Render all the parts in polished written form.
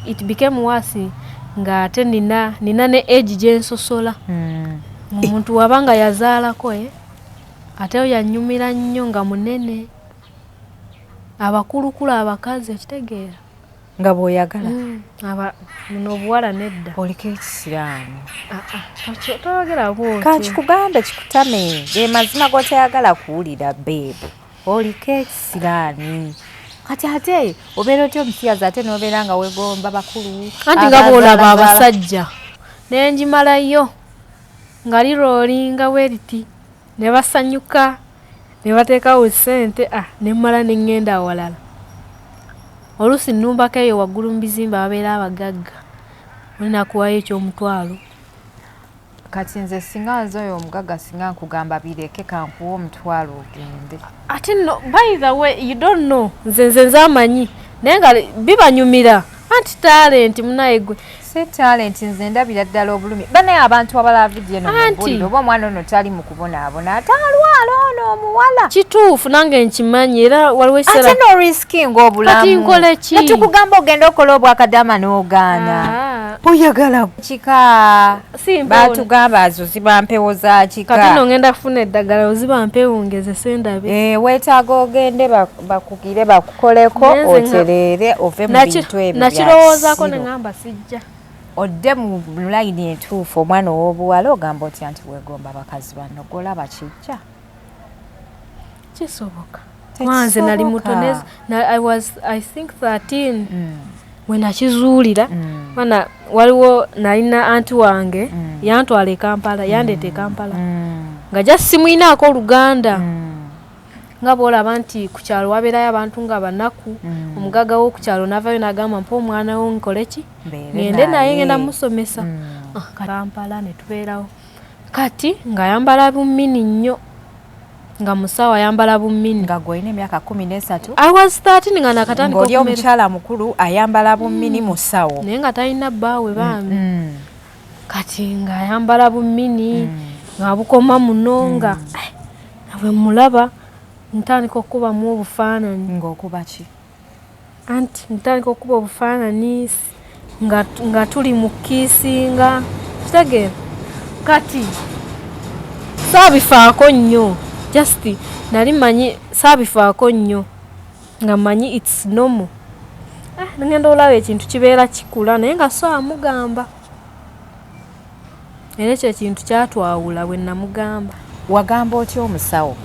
it became worse nga ate nina ne age gyensosola. Omuntu wabanga yazaalako ate yanyumira nnyo nga munene. Abakulukulu abakazi ekitegeera nga bw'oyagala muno obuwala nedda. Oliko ekisiraamu. Toyogera bwotyo. Kakikugambe kikutame ge mazima g'otayagala kuwulira beebu. Oliko ekisiraani. Kati ate obeera otya omusiyazi ate n'obeera nga wegomba bakulu. Anti nga bw'olaba abasajja nenjimalayo nga liroolinga weriti ne basanyuka ne bateekawo ssente ne mmala ne ŋŋenda awalala. Oluusi nnumbako eyo waggulu mu bizimba babeera abagagga olinakuwayo eky'omutwalo. Kati nze singa nze oyo omugagga singa nkugamba bireke kankuwa omutwalo ogende. Ate no, by the way you don't know nze amanyi naye nga bibanyumira anti talent munaye gwe. Si talent nze ndabira ddala obulumi. Banaye abantu abalaba vidiyo eno mubuliro oba omwana ono tali mu kubonaabona ate alwala ono omuwala. Kituufu nange nkimanyi era waliwo ekiseera. Ate no risking obulamu. Kati nkole ki? Netukugamba ogenda okola obwakadama n'ogaana. Oyagala kika. Batugamba azoziba mpewo za kika. Kati no ngenda kufuna eddagala oziba mpewo ngezese ndabe. Weetaaga ogende bakugire bakukoleko otereere ove mu bintu ebyo. Nakirowoozaako ne ngamba sijja. Odde mu layini entuufu omwana ow'obuwala ogamba otya nti weegomba abakazi banno golaba kijja. Kisoboka. Wanze nali muto I think 13 we nakizuulira. Bana waliwo nalina anti wange yantwala e Kampala yandeeta e Kampala nga just simuyinaako Oluganda. Nga bw'olaba nti ku kyalo wabeerayo abantu nga banaku omugagga w'oku kyalo n'avayo n'agamba mpa omwana wo nkole ki ngende naye ngenda musomesa. Kampala ne tubeerawo kati ng'ayambala bumini nnyo nga musawo ayambala bumini. Nga gw'olina emyaka 13? I was 13 nga nakatandika ng'oli omukyala mukulu ayambala bumini musawo naye nga talina bbaawe baami. Kati ng'ayambala bumini ng'abukoma muno nga bwe mulaba ntandika okubamu obufaananyi. Ng'okuba ki? Anti ntandika okuba obufaananyi nga tuli mu kiisinga kitegeera. Kati saabifaako nnyo just nali manyi saabifaako nnyo nga manyi it's normal. Ngenda olaba ekintu kibeera kikula naye nga so amugamba era ekyo ekintu kyatwawula bwe namugamba. Wagamba otya omusawo?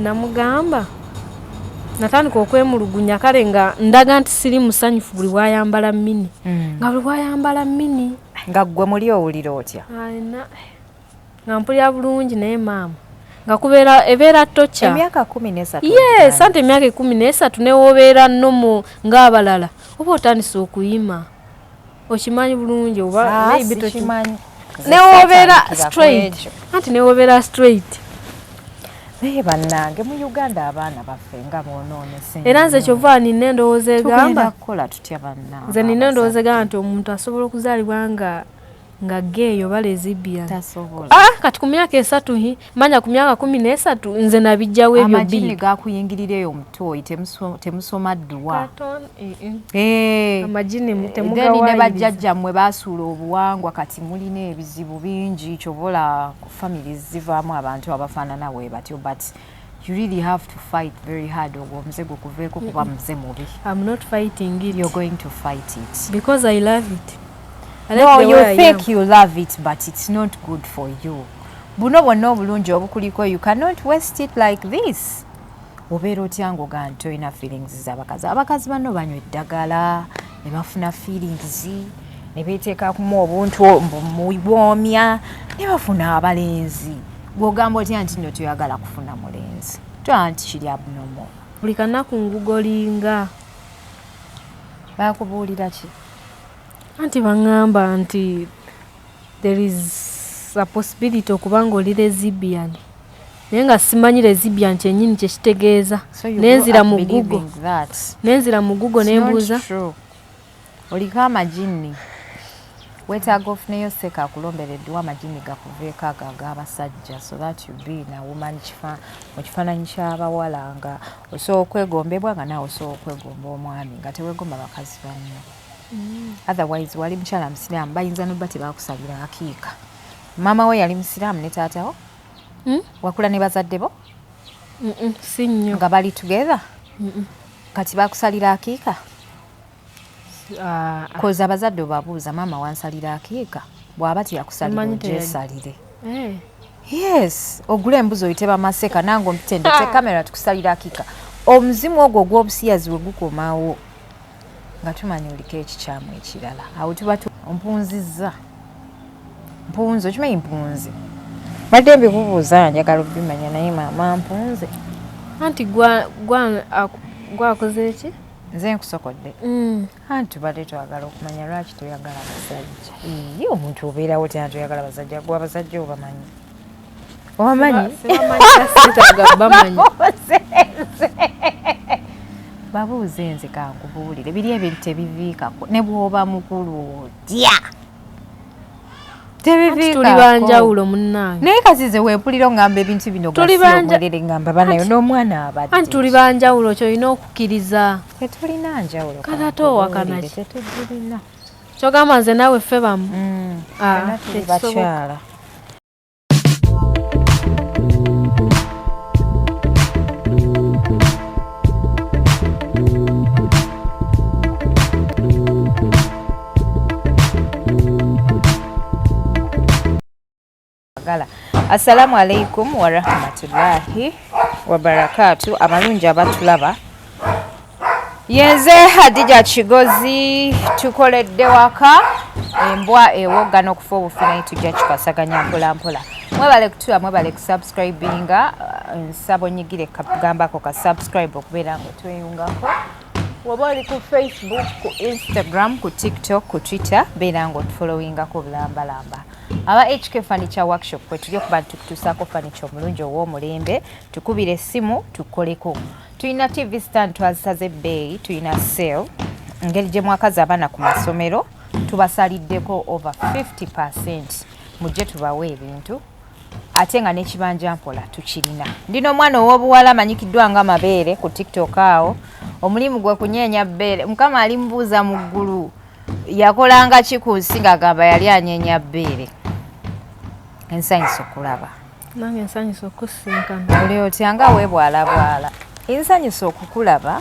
Namugamba natandika okwemulugunya kale nga ndaga nti siri musanyufu buli bwayambala mini nga buli bwayambala mini nga ggwe muli owulira otya? Nga mpulira bulungi naye maama nga kubeera ebeera tocha. Emyaka 13? Yes, ante emyaka 13 ne wobeera nnomo ng'abalala oba otandise okuyima okimanyi bulungi oba maybe tokimanyi. Ne wobeera straight anti ne wobeera straight. Naye bannange mu Uganda abaana baffe nga boonoone sente. Era nze kyova nina endowooza egamba. Tugenda kukola tutya bannange? Nze nina endowooza egamba nti omuntu asobola okuzaalibwa nga gay oba lesbian. Tasobola. Kati ku myaka 3 manya ku myaka 13 nze nabijjawo ebyo bbiri. Amagini gakuyingirira eyo mutooyi temusoma ddwa. Amagini temugawayo. Then ne bajjajjammwe baasuula obuwangwa kati mulina ebizibu bingi kyobola ku families zivaamu abantu abafaanana bwe batyo but you really have to fight very hard omuze gukuveeko kuba muze mubi. I'm not fighting it. You're going to fight it. Because I love it. No, you think you love it, but it's not good for you. Buno bwonna obulungi obukuliko, you cannot waste it like this. Obeera otya ng'oga nti olina feelings z'abakazi. Abakazi banno banywa eddagala ne bafuna feelings ne beeteekamu obuntu mubwomya ne bafuna abalenzi. Bw'ogamba otya nti nno toyagala kufuna mulenzi. Toyagala nti kiri abnormal. Buli kanaku ngugolinga. Bakubuulira ki? Anti bangamba nti there is a possibility okuba ng'oli lesbian. Naye nga simanyi lesbian kyennyini kye kitegeeza. Nenzira mu Google. Nenzira mu Google ne mbuuza. Oliko amagini. wetaaga ofuneyo seka akulombereddwa amagini gakuveeko ag'abasajja so that you be na woman mu kifaananyi ky'abawala nga osobola okwegombebwa nga naawe osobola okwegomba omwami nga teweegomba bakazi banno. Otherwise wali mukyala musiraamu bayinza nobba tebakusabira akiika. Maama we yali musiraamu ne taatawo? Wakula ne bazadde bo? Si nnyo. Nga bali together? Kati bakusalira akiika? Koza abazadde obabuuza maama wansalira akiika bw'aba teyakusalira ogyesalire. Yes, ogula embuzi oyite bamaseka nange ompitendete kamera tukusalira akiika. Omuzimu ogwo gw'obusiyazi we gukomawo nga tumanyi oliko ekikyamu ekirala. Awo tuba mpunzizza. Mpunzi, okimanyi mpunzi? Badde mbikubuuza njagala okubimanya naye maama mpunzi. Anti gwakoze eki? Nze nkusokodde. Anti badde twagala okumanya lwaki toyagala basajja. Ye omuntu obeerawo tena toyagala basajja gwe abasajja obamanyi. Obamanyi? Babuuze nze kankubuulire biri ebintu tebiviikako ne bw'oba mukulu otya. Tuli banjawulo munnange. Naye kasize weempulira ngamba ebintu bino gasiomerere ngamba banayo n'omwana abadde. Anti tuli banjawulo kyolina okukkiriza. Tetulina njawulo. Katatowakanaki. Tetulina. Kyogamba nze naawe ffe bamu. Tuli bakyala. Assalamu alaikum wa rahmatullahi wa barakatuh. Amalungi abatulaba. Yenze Hadija Kigozi tukoledde waka embwa ewoga n'okufa obufina tujja kikasaganya mpola mpola. Mwebale kutula mwebale kusubscribinga nsabo nyigire kagambako ka subscribe okubeera nga tweyungako. Waba oli ku Facebook, ku Instagram, ku TikTok, ku Twitter beera nga otufollowingako bulambalamba. Aba HK Furniture Workshop kwe tuli okuba tukutuusaako furniture omulungi ow'omulembe tukubire essimu tukoleko. Tuyina TV stand twazisaze ebbeeyi, tuyina sale ngeri gye mwakazi abaana ku masomero tubasaliddeko over 50%. Mujje tubawe ebintu ate nga n'ekibanja mpola tukirina. Ndina omwana ow'obuwala amanyikiddwa nga Mabeere ku TikTok awo omulimu gwe kunyeenya bbeere. Mukama ali mbuuza mu ggulu yakolanga ki ku nsi ng'agamba yali anyeenya bbeere. Ensanyusa okulaba. Nange ensanyusa okusinkana. Oli otya nga weebwalabwala. Ensanyusa okukulaba.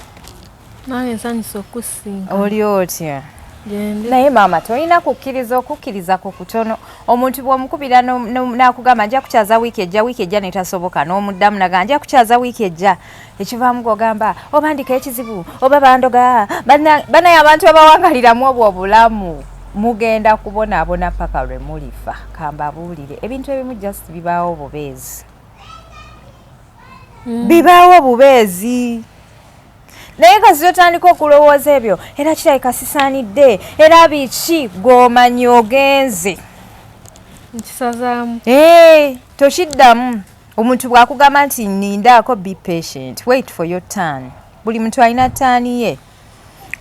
Nange ensanyusa okusinkana. Oli otya? Gende. Naye maama tolina kukkiriza ku kutono. Omuntu bw'omukubira n'akugamba nja kukyaza wiiki ejja netasoboka n'omuddamu naga nja kukyaza wiiki ejja. Ekivaamu gw'ogamba obandika ekizibu oba bandoga banaye abantu abawangaliramu obwo obulamu mugenda kubonaabona paka lwe mulifa. Kambabuulire ebintu ebimu just bibaawo bubeezi. Bibaawo bubeezi. Naye kasi otandika okulowooza ebyo era kirabika sisaanidde era biki gw'omanyi ogenze. Nkisazaamu. Tokiddamu. Omuntu bw'akugamba nti nindaako be patient, wait for your turn. Buli muntu alina taani ye.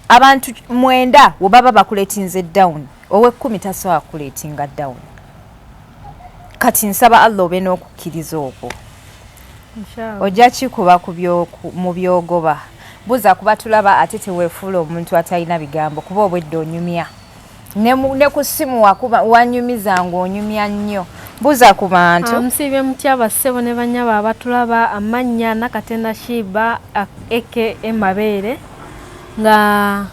Abantu 9 we baba bakuleetinze down ow'ekkumi tasobola kuleetinga down. Kati nsaba Allah obe n'okukkiriza okwo. Ojja kikuba mu byogoba. Buza kuba tulaba ate teweefuula omuntu atalina bigambo kuba obwedde onyumya. Ne ku ssimu wanyumiza ng'onyumya nnyo. Buza ku bantu. Musibye mutya bassebo ne banyaba abatulaba amannya Nakatenda Shiba eke Mabeere nga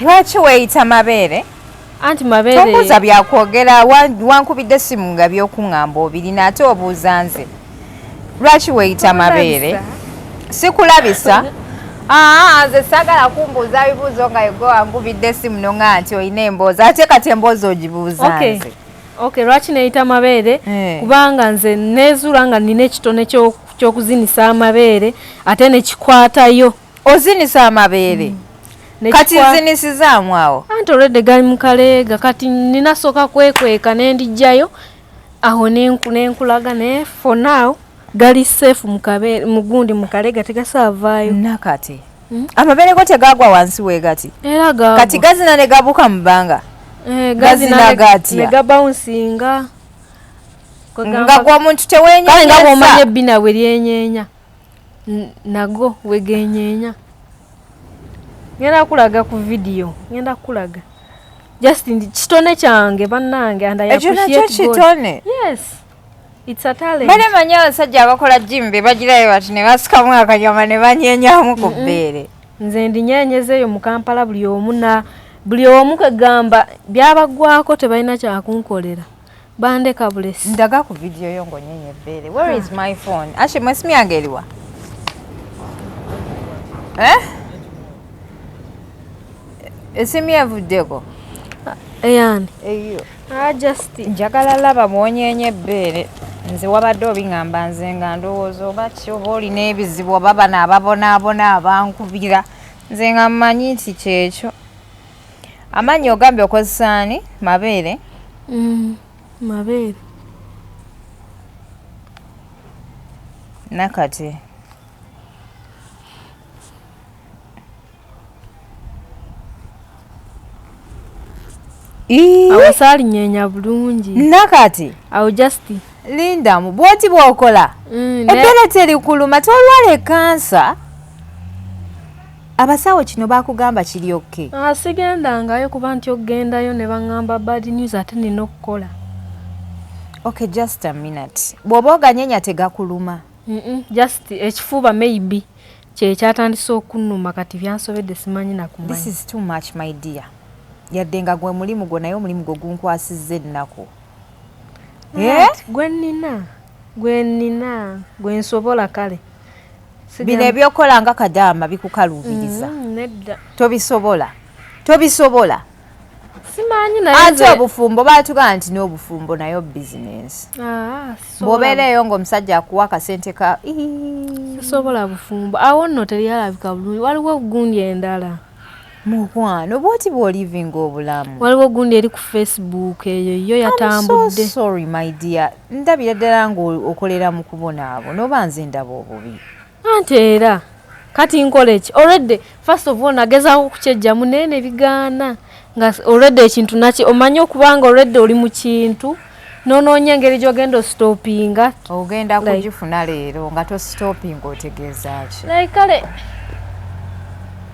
lwaki weeyita Mabeere? Anti Mabeere. Tobuuza byakwogera wankubidde essimu nga by'okuŋŋamba obirina ate obuuza nze. Lwaki weeyita Mabeere? Sikulabisa. Nze saagala kumbuuza bibuuzo nga yego wankubidde essimu nonga nti olina emboozi ate kati emboozi ogibuuza nze. Okay, lwaki neeyita Mabeere? Kubanga nze neezuula nga nina ekitone ky'okuzinisa amabeere ate nekikwatayo. Ozinisa amabeere? Kati zinisizaamu awo? Anti olwedde gali mu kaleega kati ninasooka kwekweka n'endiggyayo awo nenkulaga naye for now gali safe mugundi mu kaleega tegasaavaayo. Nakati amabeere go tegaagwa wansi weegati? Era gaagwa. Kati gazina ne gabuuka mu bbanga? gazinagatia negabawunsinga nga gwa muntu tewenyenya kale nga bwomanya ebbina bwe lyenyeenya nago wegenyeenya. Ngenda kulaga ku video, ngenda kulaga just kitone kyange bannange and I appreciate kitone. Yes, it's a talent. Bale manya abasajja abakola gym be bagirayo bati ne basikamu akanyama ne banyeenyamu ku bbeere. Nze ndinyeenyezeeyo mu Kampala buli omu kegamba byabagwako tebalina kyakunkolera bandeka bulesi. Ndaga ku video yo ngonyenye ebbeere. Where is my phone? Ashe mwesimu yange eriwa? Esimu yavuddeko? Eyani? Eyo. Just njagala laba mwonyenye ebbeere. Nze wabadde obingamba nze nga ndowooza oba ki oba olina ebizibu oba bano ababonaabona abankubira. Nze nga mmanyi nti kyekyo. Amanyi ogambye okozesa ani? Mabeere? Mabeere. Nakati. Awasali nyenya bulungi. Nakati. Awo just Linda mu bwoti bwokola. Ebbeere terikuluma tolwala kansa. Abasawo kino bakugamba kiri okke. Sigendangayo kuba nti ogendayo ne bangamba bad news ate nina okukola. Okay, just a minute. Bw'oba oganyenya tegakuluma. Just ekifuba maybe kyekyatandise okunnuma kati byansobedde simanyi nakumanyi. This is too much my dear. Yadde nga gwe mulimu gwo naye omulimu gwo gunkwasizza ennaku. Gwe nina gwe nsobola kale. Bino ebyokola nga kadaama bikukaluubiriza. Tobisobola. Simanyi naye ate obufumbo baatugamba nti n'obufumbo nayo bizinensi. Bw'obeereyo ng'omusajja akuwa akasente ka sisobola bufumbo. Awo nno teryalabika bulungi. Waliwo gundi endala. Mukwano bwoti bw'olivinga obulamu. Waliwo gundi eri ku Facebook eyo yatambudde. I'm so sorry my dear. Ndabira ddala ng'okolera mu kubonaabo n'oba nze ndaba obubi. Anti era kati nkole ki? Already first of all nagezaako kukyejja munene bigaana. Nga already ekintu naki omanyi okubanga already oli mu kintu noonoonya engeri gy'ogenda ostopinga. Ogenda kugifuna leero nga tostopinga otegeeza ki? Like kale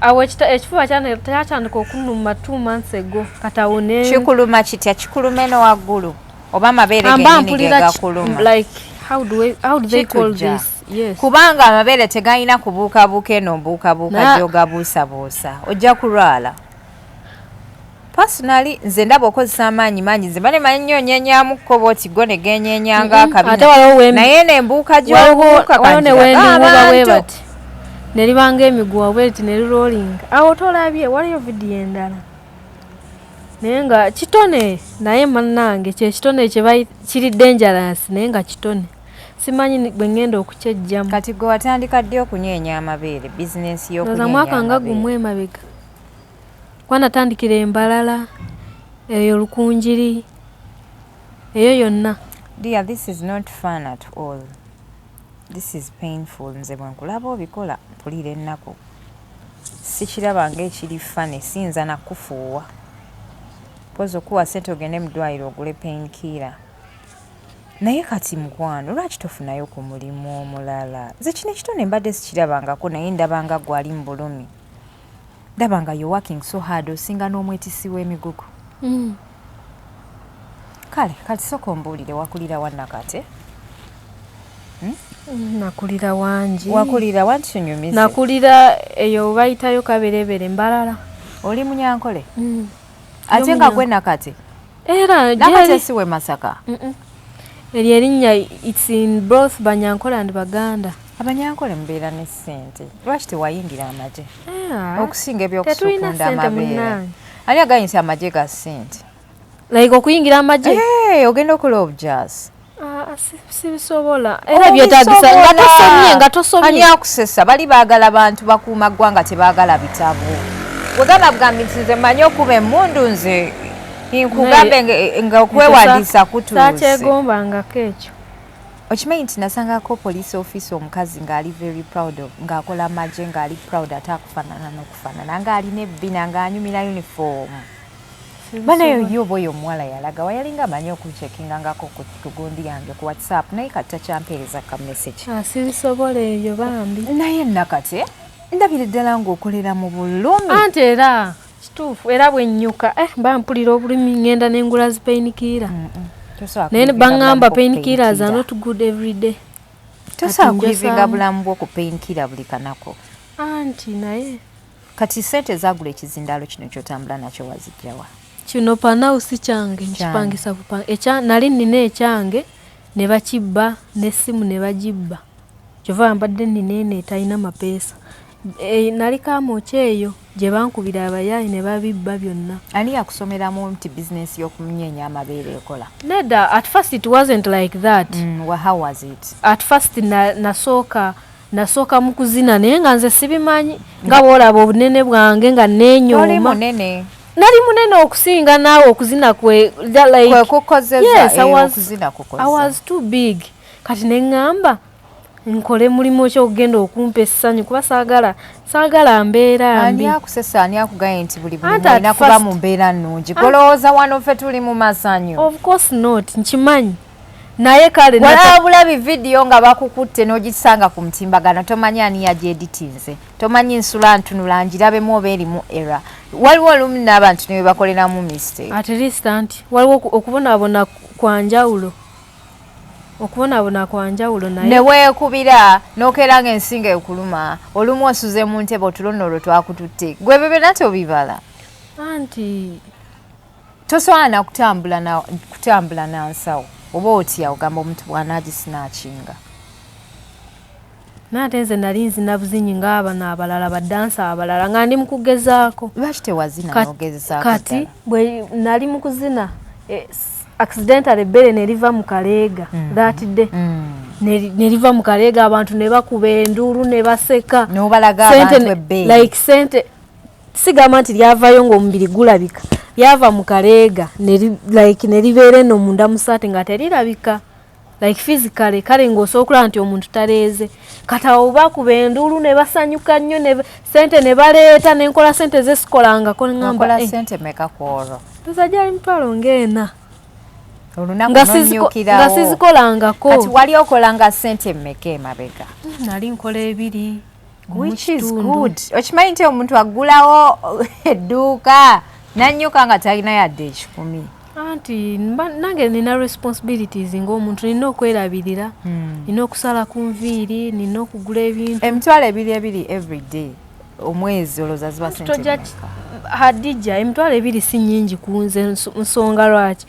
awo ekifuba kyatandika okunnuma 2 months ago katawone. Kikuluma kitya? Kikuluma eno waggulu oba amabeere gennyini ge gakuluma? Like how do they call this? Yes. Kubanga amabeere tegalina kubuukabuuka eno mbuukabuuka gy'ogabuusabuusa ojja kulwala. Personally nze ndaba okozesa amaanyi mangi nze bane manyonyeenyamukko bwoti go ne genyenyanga akabina naye n'embuuka gy'obuuka kanti neribanga emiguwa bweti nerirolinga. Awo tolabye waliyo vidiyo endala naye nga kitone naye mannange kyekitone kiri dangerous naye nga kitone simanyi bwe ngenda okukyejjamu. Kati gwe watandika ddi okunyeenya amabeere bizinensi y'okunyeenya amabeere? Mwaka nga gumu emabega kwanatandikira Embalala eyo Lukunjiri eyo yonna. Dear, this is not fun at all. This is painful. Nze bwe nkulaba obikola mpulira ennaku sikiraba ng'ekiri fane sinza nakufuuwa pozi okuwa ssente ogende mu ddwaliro ogule painkiller. Naye kati mukwano lwaki tofunayo ku mulimu omulala? Nze kino ekitone mbadde sikirabangako naye ndabanga gwali mu bulumi. Ndabanga you're working so hard osinga n'omwetisi w'emigugu. Kale kati soko mbuulire wakulira wa Nakate? Nakulira Wange. Wakulira wa Ntunyumize? Nakulira eyo bayitayo Kaberebere Mbalala. Oli Munyankole? Ate nga gwe Nakate? Era Nakate si we Masaka? Eri erinnya it's in both Banyankole and Baganda. Abanyankole mbeera ne ssente. Lwaki tewayingira amagye? Okusinga ebyokusukunda amabeere. Ani agayinza amagye ga ssente? Like okuyingira amagye? Ogenda okola obujasi. Sibisobola. Era byetagisa nga tosomye. Ani akusesa bali baagala bantu bakuuma ggwanga tebaagala bitabo. Wegamba bugambi nti nze mmanyi okuba emmundu nze nkugambe nga okwewandiisa kutuuse. Sakyegombangako ekyo. Okimanyi nti nasangako police office omukazi ng'ali very proud of ng'akola amagye ng'ali proud ate akufaanana n'okufaanana ng'alina ebbina ng'anyumira uniform. banayo yobo yo mwala yalaga wayalinga manyo kucheckinga ngako kugundi yange ku WhatsApp naye kata champereza ka message sibisobole eyo bambi naye nakate ndabire ddala ng'okolera mu bulumi anti era kituufu era bwennyuka bampulira obulumi ngenda n'engula zi painkiller naye baŋŋamba painkillers are not good every day tosobola kulivinga bulamu bwo ku painkiller buli kanako anti naye kati sente zagula ekizindaalo kino kyotambula nakyo wazijjawa kino panausi kyange nkipangisa nali nina ekyange ne bakibba n'essimu ne bagibba kyova mbadde nina eno etalina mapeesa nali kamooki eyo gye bankubira abayaayi ne babibba byonna ani yakusomeramu nti bizinesi y'okumunyeenya amabeere ekola nedda at first it wasn't like that how was it at first nasooka mu kuzina naye nga nze sibimanyi nga bwolaba obunene bwange nga neenyooma nali munene okusinga naawe okuzina I was too big kati neŋŋamba nkole mulimu ki okugenda okumpa essanyu kuba saagala mbeera mbi ani akusesa ani akugaye nti buli bulina kuba mu mbeera nnungi golowooza wano ffe tuli mu masanyu of course not nkimanyi naye kale walabulabi vidiyo nga bakukutte n'ogisanga ku mutimbagano tomanyi ani yagyeditinze tomanyi nsula ntunula ngirabemu oba erimu era waliwo olumu n'abantu ne bebakoleramu mistake at least anti waliwo okubonaabona kwa njawulo naye ne weekubira n'okeera ng'ensinga ekuluma olumu osuze mu ntebe otulono olwo twakututte gwe bebe nate obibala anti tosobola kutambula na nsawo oba otya ogamba omuntu bw'anaagisinaakinga naate nze nali nzina buzinyi ng'abano abalala baddansa abalala nga ndi mu kugezaako lwaki tewazina n'ogezesaako kati bwe nali mu kuzina accidentally ebbere ne liva mu kaleega that day ne liva mu kaleega abantu ne bakuba enduulu ne baseka n'obalaga abantu ebbere like sente sigamba nti lyavayo ng'omubiri gulabika lyava mu kaleega ne libeera eno munda mu saati nga terirabika like physically kale ng'osobola okulaba nti omuntu taleeze kati awo bakuba enduulu ne basanyuka nnyo sente ne baleeta n'enkola sente zesikolangako neŋŋamba sente meka kwolwo tuzajja emitwalo ng'ena nga sizikolangako kati wali okolanga sente mmeka emabega nali nkola 2 which is good okimanyi nti omuntu agulawo edduuka nanyuka nga talina yadde 10 anti nange nina responsibilities ng'omuntu nina okwerabirira nina okusala ku nviiri nina okugula ebintu emitwalo 2 every day omwezi olowooza ziba sente Hadija emitwalo 2 si nnyingi ku nze nsonga lwaki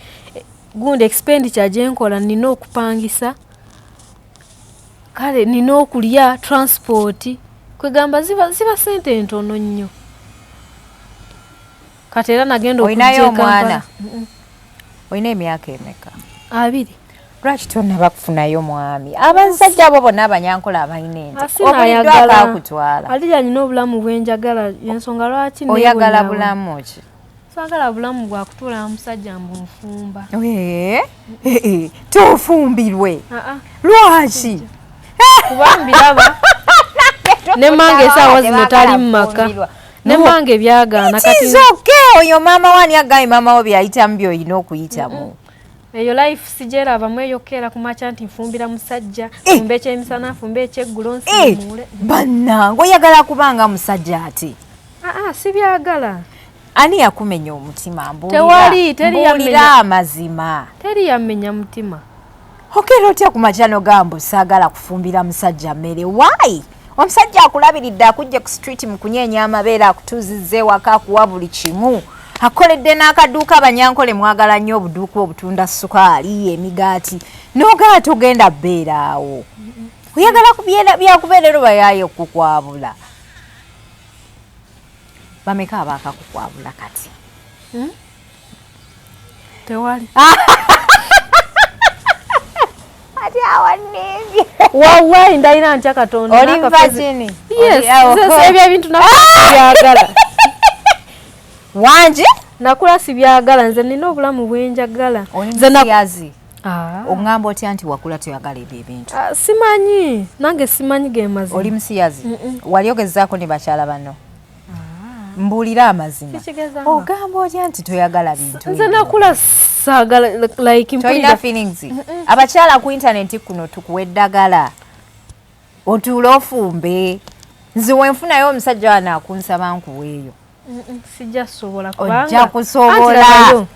gundi expenditure gyenkola nina okupangisa kale nina okulya transport kwegamba ziba sente ntono nnyo kati era nagenda okujja omwana olina emyaka emeka 2 lwaki tonnaba kufunayo mwami abasajja abo bonna abanyankola abalina ente obuliddwako akutwala Hadija nina obulamu bwenjagala yensonga lwaki oyagala bulamu ki saagala bulamu bwakutuula musajja mbu nfumba tofumbirwe lwaki kuba mbiraba ne mange esaawa zino tali mu maka ne mange byagaana kati oyo maama wani agaye maama wo byayitamu by'olina okuyitamu eyo life sigyerabamu eyokeera kumakya nti nfumbira musajja fumba ekyemisana fumba ekyeggulo nsimuule bannange oyagala kubanga musajja ate sibyagala ani yakumenya omutima mbuulira amazima teri yamenya mutima okeera otya ku makyano gambo saagala kufumbira musajja mmere waayi omusajja akulabiridde akujja ku street mu kunyeenya amabeere akutuuzizza ewaka akuwa buli kimu akoledde n'akaduuka abanyankole mwagala nnyo obuduuka obutunda sukaali emigaati n'ogaa togenda bbeera awo oyagala byakubeerero bayaayo okukwabula bameka abaakakukwabula kati tewali ati awanembye wawayi ndalina ntya katonda olimva kini ebyo ebintu nabyagala Wange nakula sibyagala nze nina obulamu bwenjagala nze oŋŋamba otya nti wakula toyagala ebyo ebintu simanyi nange simanyi gemazi oli musiyazi wali ogezaako ne bakyala bano Mbulira amazima. Ogamba otya nti toyagala bintu. Nze nakula saagala like toyina feelings. Abakyala ku internet kuno tukuwa eddagala. Otuule ofumbe. Nze wenfunayo omusajja wanaakunsaba nkuweeyo. Sijja sobola kubanga. Ojja kusobola.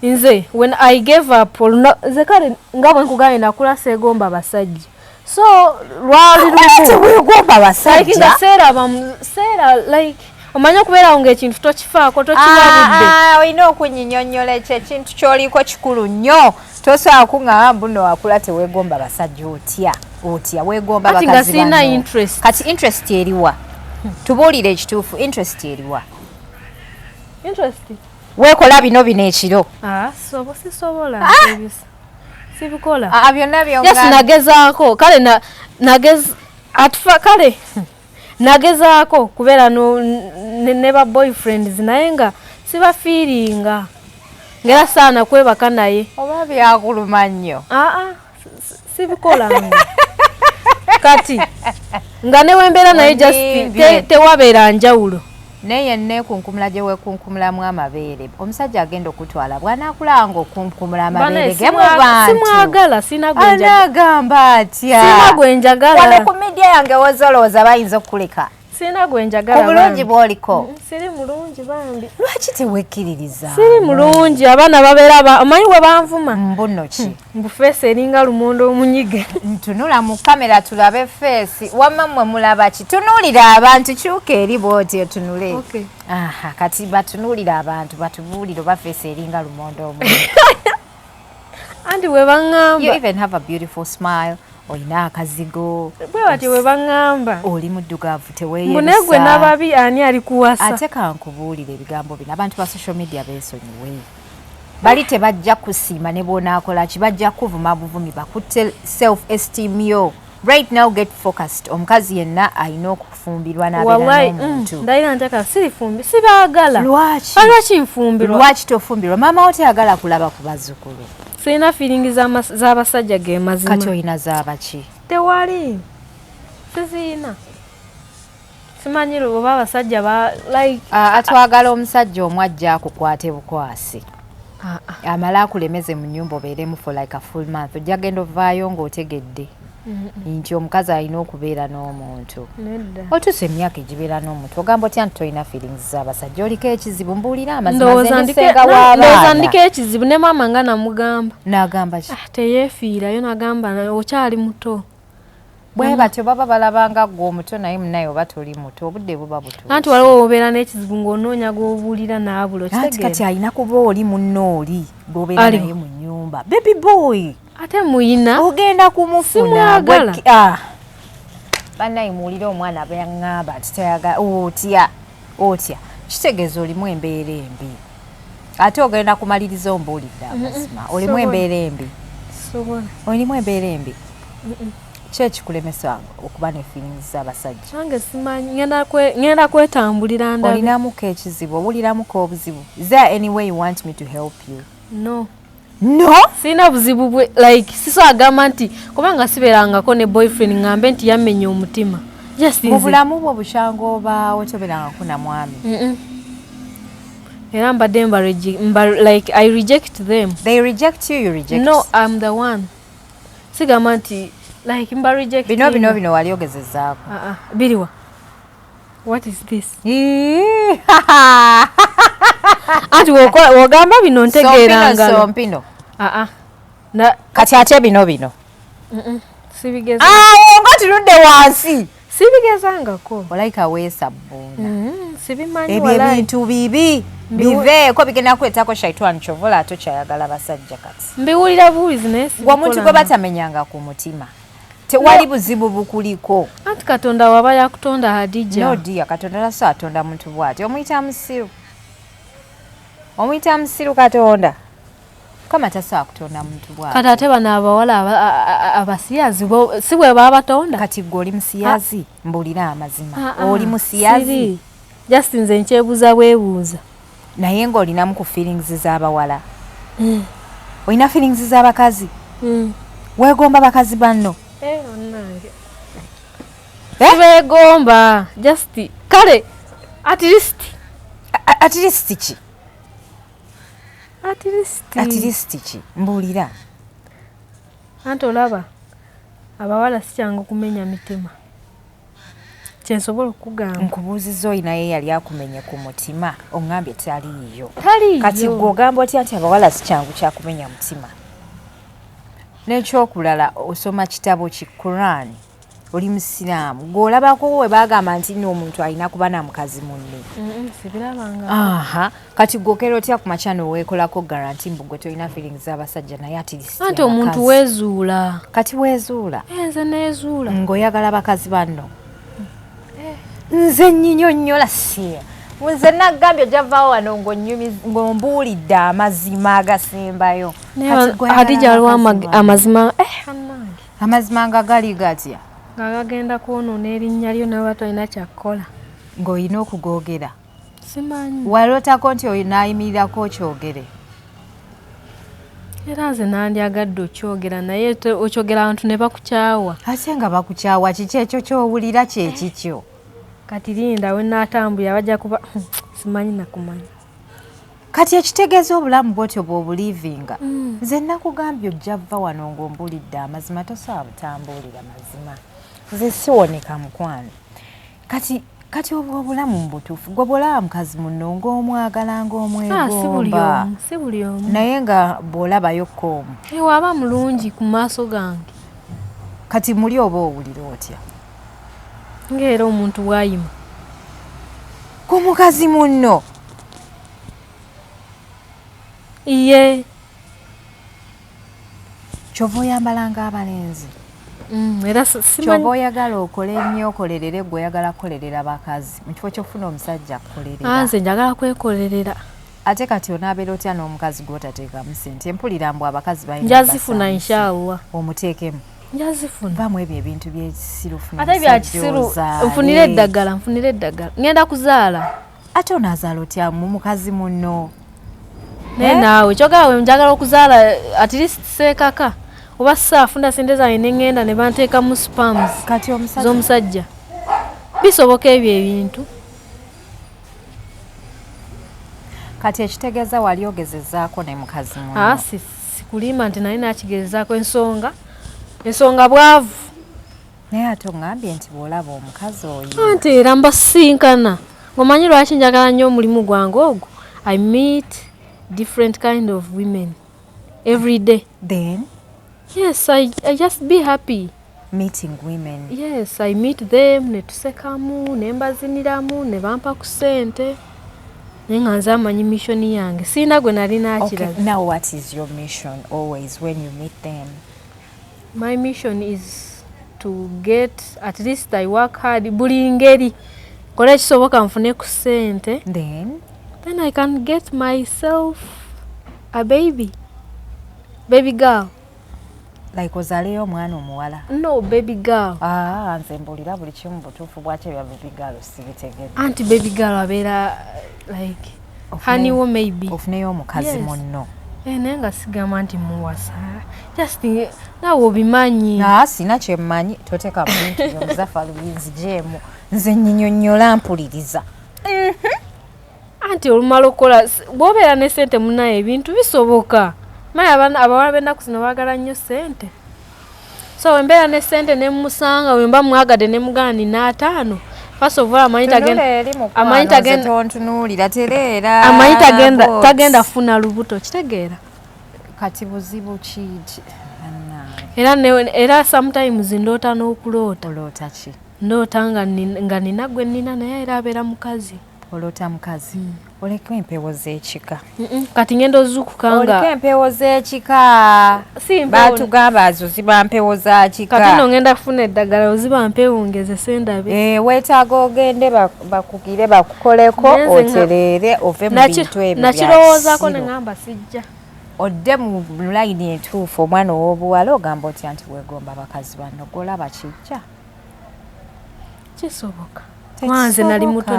Nze when I gave up nze kale nga bwe nkugambye nakula seegomba basajja. So lwali weegomba basajja. Like nga seera like omanya okubeerawo ng'ekintu tokifaako tokibabudde. Olina okunyinyonnyola ekyo ekintu ky'oliko kikulu nnyo. Tosobola kuŋŋamba mbuno wakula teweegomba basajja otya weegomba bakazi nga sirina interest. Kati interest eriwa? Tubuulire ekituufu interest eriwa? Interest? Weekola bino ekiro. Sisobola sibikola. Byonna byonna. Yes, nagezaako kale kale nagezaako kubeera ne ba boyfriends naye nga siba feelinga ngera saana kwebaka naye. Oba byakuluma nnyo. Sibikola kati nga newembeera naye just tewabeera njawulo. Naye neekunkumula gye weekunkumulamu amabeere omusajja agenda okutwala bw'anaakulanga okunkumula amabeere ge mu bantu. Simwagala anaagamba atya. Sina gwe njagala. Wano ku midiya yange wozolowooza bayinza okukuleka. Sina gwe njagala. Obulungi bw'oliko. Siri mulungi bambi. Lwaki tewekkiririza? Siri mulungi abaana babeera omanyi bwe banvuma. Mbuno ki? Mbufeesi eringa lumondo omunyige. Ntunula mu kamera tulabe feesi. Wamma mmwe mulaba ki? Tunuulira abantu kyuka eri bw'oti otunule. Okay. Kati batunuulira abantu batubuulire oba feesi eringa lumondo omunyige. Anti bwe baŋŋamba. You even have a beautiful smile. Olina akazigo. Bwe bati bwe baŋŋamba. Oli muddugavu teweeyeresa. Mbune gwe n'ababi ani ali kuwasa. Ate kankubuulire ebigambo bino abantu ba social media beesonyiwe. Bali tebajja kusiima ne bw'onaakola ki bajja kuvuma buvumi bakutte self esteem yo. Right now get focused. Omukazi yenna alina okufumbirwa n'abeera n'omuntu. Ndayira ntaka sirifumbi sibaagala. Lwaki? Lwaki nfumbirwa? Lwaki tofumbirwa? Maama wo teyagala kulaba ku bazzukulu. Sina feeling z'abasajja ge mazima. Kati olina z'abaki? Tewali. Sizina. Simanyire oba abasajja like atwagala omusajja omwajja akukwate bukwasi. Amala akulemeze mu nnyumba obeeremu for like a full month. Ojja genda ovaayo ng'otegedde. Nti omukazi alina okubeera n'omuntu. Otuuse emyaka egibeera n'omuntu ogamba otya nti tolina feelings z'abasajja oliko ekizibu mbuulira amazima nzendisenga w'abaana. Ndowooza ndiko ekizibu ne maama nga namugamba. N'agamba ki? Teyeefiirayo n'agamba okyali muto. Bwe batyo baba balabanga gwe omuto naye munaye oba toli muto obudde buba butuufu. Anti waliwo obeera n'ekizibu ng'onoonya gw'obuulira n'abula okitegeera. Kati alina kuba oli munnooli gw'obeera naye mu nnyumba. Baby boy. Ate muyina ogenda kumufuna simwagala. Bannaye muwulire omwana abayaŋŋamba ati tayagala otya kitegeeza olimu embeera embi ate ogenda kumaliriza ombuulidde amazima olimu embeera embi. Olimu embeera embi. Ki ekikulemesa okuba ne feelings z'abasajja? Nange simanyi ngenda kwetambulira ndabe. Olinamuko ekizibu owuliramuko obuzibu? Is there any way you want me to help you? No. Sina buzibu bwe like siso agamba nti kubanga siberangako ne boyfriend ngambe nti yamenya omutima. Mu bulamu bwo bukyanga obaawo toberangako na mwami. Era mbadde like I reject them. They reject you, you reject. No, I'm the one. Sigamba nti like mba reject. Bino wali ogezezaako. Biriwa. What is this? Ati wogamba bino ntegeeranga. Sompino. Kati ate bino. Sibigeza. Nga tunudde wansi. Sibigezangako. Olaika weesa bbuna. Sibimanyi walayi. Ebintu bibi. Biveeko bigenda kuleetako shaitani kyovola tokyayagala basajja kati. Mbiwulira business. Omuntu gwe batamenyanga ku mutima. Tewali buzibu bukuliko. Anti Katonda waba yakutonda Hadija. No dear, Katonda taso atonda muntu bw'ati. Omuyita musiru Katonda. Kama taso akutonda muntu bw'ati. Kati ate bano abawala abasiyazi si bwe baba batonda. Kati gwe oli musiyazi mbuulira amazima. Oli musiyazi. Just nze nkyebuuza bwebuuza. Naye ng'olinamu ku feelings z'abawala. Olina feelings z'abakazi. Weegomba bakazi banno. Sibegomba just kale at least At least ki? At least ki? Mbuulira. Anti olaba abawala si kyangu kumenya mitima. Kyensobola okugamba. Nkubuuziza oyo naye yali akumenye ku mutima oŋŋambye taliiyo. Taliiyo. Kati gw'ogamba otya nti abawala si kyangu kya kumenya mutima. N'ekyokulala osoma kitabo ki Quran. Oli musiraamu gw'olabako we baagamba nti n'omuntu alina kuba na mukazi munne. Sibirabanga. Aha, kati gw'okera otya ku makya n'oweekolako garanti mbu gwe tolina feelings z'abasajja naye at least anti omuntu weezuula. Kati weezuula. Nze neezuula. Ng'oyagala bakazi banno. Nze nnyinnyonnyola siya. Nze naggambye ojja vaawo wano ng'ombuulidde amazima agasembayo. Hadija aliwo amazima. Amazima nga gali gatya? Nga gagenda kwonoona erinnya lyo nawe tolina kyakkola. Ng'olina okugoogera. Simanyi. Walootako nti oyo naayimirirako okyogere. Era nze nandyagadde okyogera naye okyogera abantu ne bakukyawa. Ate nga bakukyawa kiki ekyo ky'owulira kye kikyo? Kati linda we naatambulira bajja kuba simanyi nakumanya. Kati ekitegeeza obulamu bwotyo bw'obuliivinga. Nze nakugambye ojja vva wano ng'ombuulidde amazima tosobola butambuulira mazima. Nze siwoneka mukwano. Kati obulamu mu butuufu gwe bw'olaba mukazi munno ng'omwagala ng'omwegomba. Si buli omu. Naye nga bw'olabayokko omu. Waba mulungi ku maaso gange. Kati muli oba owulira otya? Ng'era omuntu bw'ayima. Ku mukazi munno. Iye. Kyova oyambalanga abalenzi. Era simanyi. Kyova oyagala okole ennyo okolerere gwe oyagala kukolerera bakazi. Mu kifo ky'ofuna omusajja akukolerera. Nze njagala kwekolerera. Ate kati onaabeera otya n'omukazi gw'otateekamu ssente. Mpulira mbu abakazi balina njazifuna inshallah. Omuteekemu. Njazifuna. Vamu ebyo ebintu by'ekisiru funa. Ate bya kisiru nfunire eddagala. Ngenda kuzaala. Ate onaazaala otya mu mukazi munno? Naye naawe kyogala we njagala okuzaala at least seekaka. Oba saafuna ssente zange ne ŋŋenda ne banteeka mu spams. Kati z'omusajja. Bisoboka ebyo ebintu. Kati ekitegeeza wali ogezezzaako ne mukazi munno. Sikulimba nti nali nakigezezaako ensonga bwavu. Naye ate oŋŋambye nti bw'olaba omukazi oyo. Anti era mbasinkana. Omanyi lwaki njagala nnyo omulimu gwange ogwo? I meet different kind of women every day. Then? Yes, I just be happy. Meeting women. Yes, I meet them, ne tusekamu, ne mbaziniramu, ne bampa ku ssente. Naye nga nze amanyi mission yange. Sina gwe nali nakiraga. Okay, now what is your mission always when you meet them? My mission is to get, at least I work hard, buli ngeri. Kola ekisoboka nfune ku ssente. Then I can get myself a baby girl. Like ozaaleyo omwana omuwala? No, baby girl. Nze mbuulira buli kimu butuufu bwakyo bya baby girl sibitegedde. Anti baby girl abeera like honeywo maybe. Ofuneyo omukazi munno. Naye nga sigamba nti muwasa. Just naawe obimanyi. Sina kyemmanyi toteeka bintu byomuzaffa lubinzi jeemu. Nze nnyinnyonnyola mpuliriza. Anti olumala okukola bw'obeera ne ssente munnayo ebintu bisoboka. Mayi abawala b'ennaku zino baagala nnyo ssente. So wembeera ne ssente ne musanga wemba mwagadde ne mugana nina 5. First of all amanyi tagenda funa lubuto kitegeera. Kati buzibu ki? Era sometimes ndoota n'okuloota. Oloota ki? Ndoota nga nina gwe nina naye era abeera mukazi. Oloota mukazi. Oliko empeewo z'ekika. Kati ngendo zukukanga. Oliko empeewo z'ekika. Baatugamba azo ziba mpeewo za kika. Kati no ngenda kufuna eddagala oziba mpeewo ngezese ndabe. Weetaaga ogende bakugire bakukoleko otereere ove mu bintu ebyo bya nakirowoozaako ne ngamba sijja. Odde mu layini entuufu omwana ow'obuwala ogamba otya nti weegomba abakazi banno gw'olaba kijja? Kisoboka. Wanze nali muto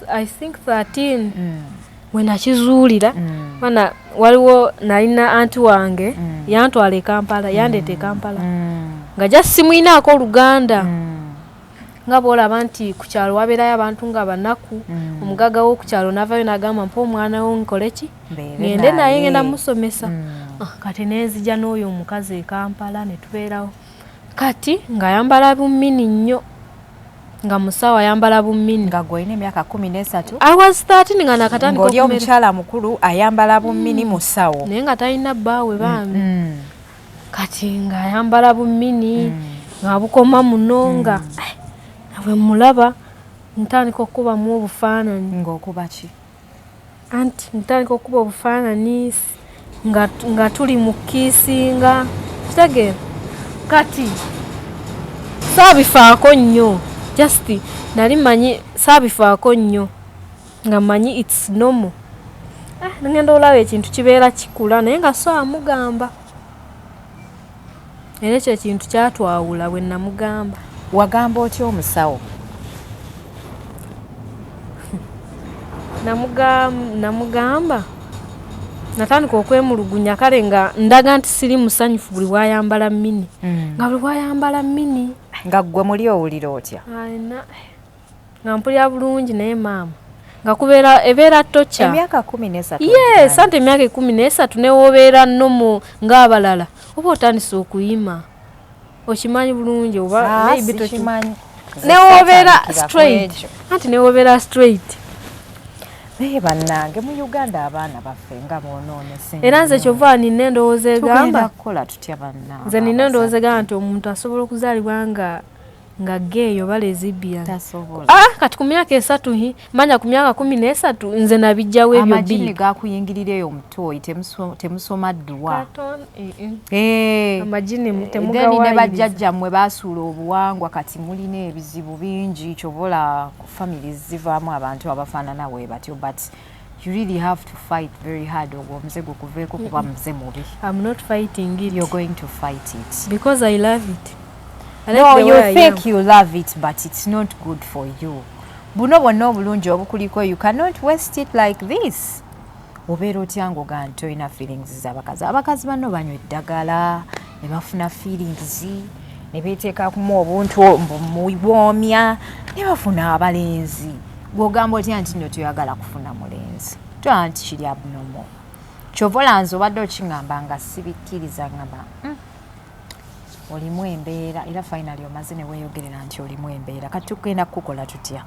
I think 13 we nakizuulira. Waliwo nalina anti wange yantwala e Kampala yandeeta e Kampala nga just simuyinaako Oluganda nga bw'olaba nti ku kyalo wabeerayo abantu nga banaku omugaga wo ku kyalo n'avaayo n'agamba mpa omwana wo nkole ki ngende naye ngenda musomesa kati nenzija n'oyo omukazi e Kampala ne tubeerawo kati ng'ayambala bumini nnyo nga musawo ayambala bumini nga gwolina emyaka 13 I was 13 nga nakatandika ng'oli omukyala mukulu ayambala bumini musawo naye nga talina bbaawe bambi kati ng'ayambala bumini nga bukoma muno nga bwe mulaba ntandika okubamu obufaananyi ng'okuba ki anti ntandika okuba obufaananyi nga tuli mu kiisinga kitegeera kati saabifaako nnyo just nali manyi saabifaako nnyo nga manyi it's normal ngenda olaba ekintu kibeera kikula naye nga so amugamba era ekyo ekintu kyatwawula bwe namugamba wagamba otya omusawo namugamba natandika okwemulugunya kale nga ndaga nti siri musanyufu buli bwayambala mini nga buli bwayambala mini nga ggwe muli owulira otya nga mpulira bulungi naye maama nga kubeera ebeera tocha emyaka 13 yes ante emyaka 13 newobeera nnomo ng'abalala oba otandise okuyima okimanyi bulungi oba maybe tokimanyi newobeera straight anti newobeera straight naye bannange mu Uganda abaana baffe nga boonoonese era nze kyova nina endowooza egamba kukola tutya bannange nze nina endowooza egamba nti omuntu asobola okuzaalibwa nga geeyo oba lesbian kati ku myaka 3 manya ku myaka 13 nze nabijjawo ebyo amajini gakuyingirira eyo omutooyi temusoma ddwa amajini temugawayiza ne bajjajjammwe basuula obuwangwa kati mulina ebizibu bingi kyobola ku family zivaamu abantu abafaanana bwe batyo but you really have to fight very hard ogwo omuze gukuveeko kuba muze mubi. I'm not fighting it. You're going to fight it because I love it. No, you think you love it, but it's not good for you. Buno bwonna obulungi obukuliko, you cannot waste it like this. Obeera otya ng'oga nti olina feelings z'abakazi. Abakazi banno banywa eddagala ne bafuna feelings ne beeteekamu obuntu muwoomya ne bafuna abalenzi. Gw'ogamba otya nti nno toyagala kufuna mulenzi. Toyagala nti kiri abnormal. Kyova olanze obadde okingamba nga sibikkiriza ngamba olimu embeera era finally omaze ne weeyogerera nti olimu embeera kati tugenda kukola tutya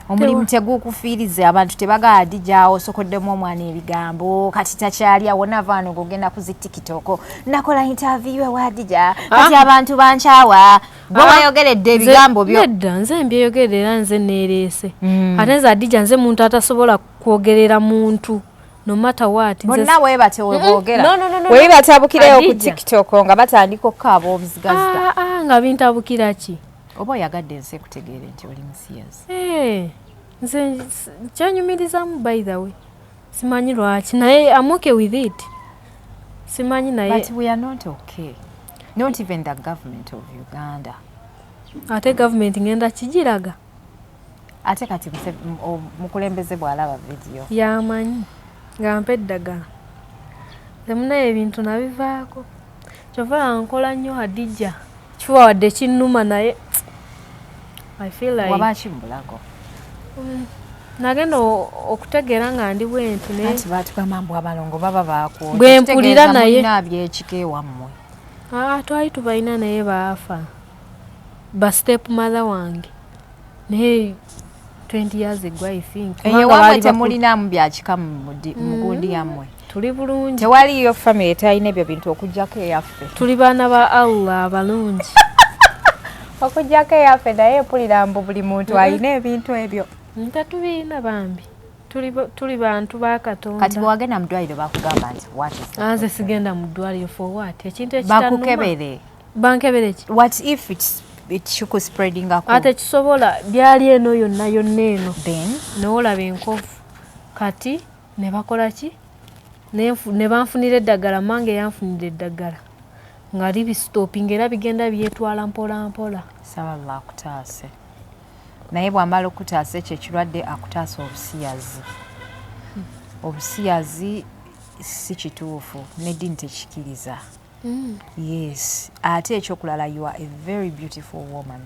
omulimu tegukufiirize abantu tebagala dijaawo osokoddemu omwana ebigambo kati takyali awo navaano gogenda ku zitikitoko nakola interview ewa dija kati abantu bankyawa bwe wayogeredde ebigambo byo nedda nze mbyeyogerera nze neereese ate nze adija nze muntu atasobola kwogerera muntu no matter what bonna weebate weboogera weebatabukirayo ku tiktok nga batandika okkaaba obuzigazita nga bintabukira ki oba oyagadde nsi ekutegeere nti oli musiyazi nze kyanyumirizamu by the way simanyi lwaki naye I'm okay with it simanyi naye but we are not okay not even the government of Uganda ate government ngenda kijiraga ate kati mukulembeze bw'alaba video yamanyi nga mpa eddagala temunayo ebintu nabivaako kyova nkola nnyo Hadija kiwa wadde kinnuma naye I feel like waba kimbulago nagenda okutegeera nga ndi bwenti naye anti baatugamba abalongo baba baakwo bwe mpulira naye nabyekike wammwe twali tubalina naye baafa ba step mother wange naye 20 years ago I think wamwe temulinamu byakika mu gundi yammwe tuli bulungi tewaliyo family etalina ebyo bintu okugjako eyaffe tuli baana ba Allah abalungi okugjako eyaffe naye mpulira mbu buli muntu alina ebintu ebyo tatubiina bambi tuli bantu ba Katonda kati bwewagenda mu ddwaliro bakugamba nti nze sigenda mu ddwaliro for what ekintu bakukebere bankebere ki what if it's spreading ako ate kisobola byali eno yonna eno then n'olaba enkovu kati ne bakola ki ne banfunira eddagala mange yanfunira eddagala nga libistoping era bigenda byetwala mpola mpola Nsabala akutaase naye bw'amala okutaasa ekyo ekirwadde akutaasa obusiyazi obusiyazi si kituufu n'eddiini tekikiriza yes ate ekyokulala you are a very beautiful woman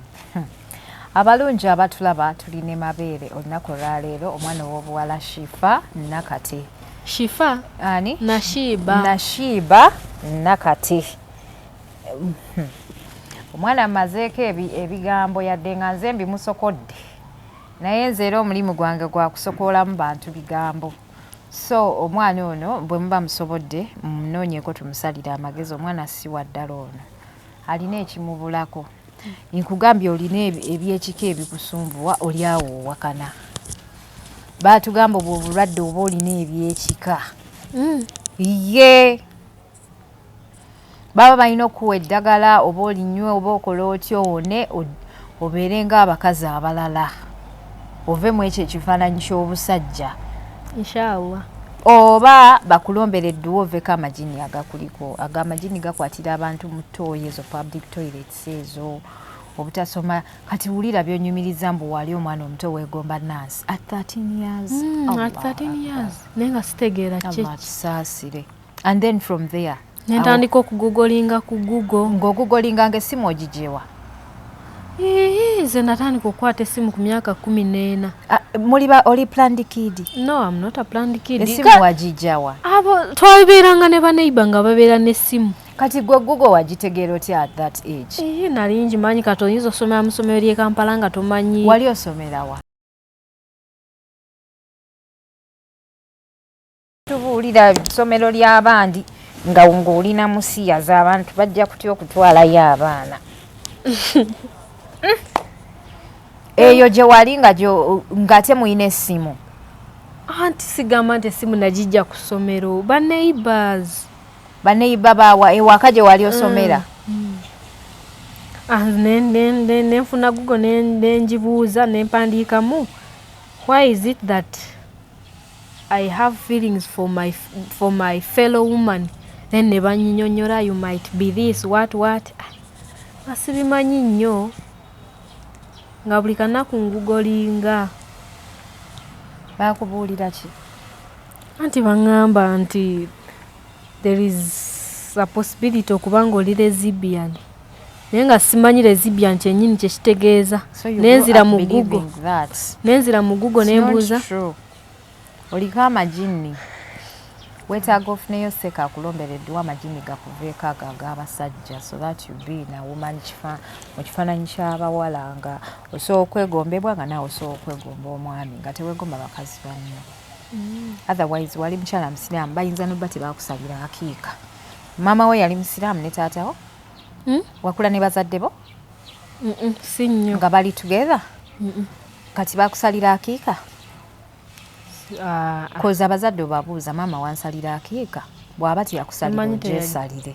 Abalungi abatulaba tuline mabeere olunaku olwaleero omwana w'obuwala Shifa Nakati. Shifa ani Nashiba Nakati. Omwana amazeeko ebigambo yadde nga nze mbimusokodde naye nze era omulimu gwange gwa kusokoolamu bantu bigambo. So omwana ono bwe muba musobodde munoonyeeko tumusalira amagezi. Omwana si wa ddala ono alina ekimubulako. Nkugambye olina ebyekika ebikusumbuwa oli awo owakana. Baatugamba obwo obulwadde oba olina ebyekika. Ye baba balina okuwa eddagala oba olinywe oba okola otyo wone obeere ng'abakazi abalala ove mu ekyo ekifaananyi ky'obusajja inshallah oba bakulombera edduwa oveko amagini agakuliko. Amagini gakwatira abantu mu ttooyi ezo public toilets ezo obutasoma. Kati wulira byonyumiriza mbu wali omwana omuto weegomba Nansi at 13 years. At 13 years nenga sitegeera kisaasire. And then from there nentandika okugugolinga ku Google. Ng'ogugolinga ng'essimu ogijewa? Nze natandika okukwata essimu ku myaka 14. Oli planned kid? No, I'm not a planned kid. Essimu wagijawa? Abo twabeeranga ne baneiba nga babeera n'essimu. Kati gwe Google wagitegeera otya at that age? Nali ngimanyi kati oyinza osomera mu ssomero ly'e Kampala nga tomanyi. Wali osomera wa? Tubuulira essomero ly'abandi nga ng'olina musiya z'abantu bajja kutya okutwalayo abaana. Eyo gye wali ng'ate muyina essimu? Anti sigamba nti essimu nagijja ku ssomero. Baneiba baawa ewaka gye wali osomera? Nenfuna Google nenjibuuza nempandiikamu why is it that I have feelings for my fellow woman. Then ne banyinyonnyola you might be this what basibimanyi nnyo nga buli kanaku ngugolinga. Bakubuulira ki? Anti baŋŋamba nti there is a possibility okuba ng'oli lesbian naye nga simanyi lesbian kyennyini kyekitegeeza. Nenzira mu Google nembuuza. Oliko amagini weetaaga ofuneyo seka akulombera edduwa amagini gakuveeko ago ag'abasajja so that you be na woman mu kifaananyi ky'abawala nga osobola okwegombebwa nga naawe osobola okwegomba omwami nga teweegomba bakazi banno. Otherwise wali mukyala musiraamu bayinza nobba tebaakusalira akiika. Maama we yali musiraamu ne taatawo? Wakula ne bazadde bo? Si nnyo. Nga bali together? Kati baakusalira akiika? Koza abazadde obabuuza maama wansalira akiika bw'aba teyakusalira ogyesalire.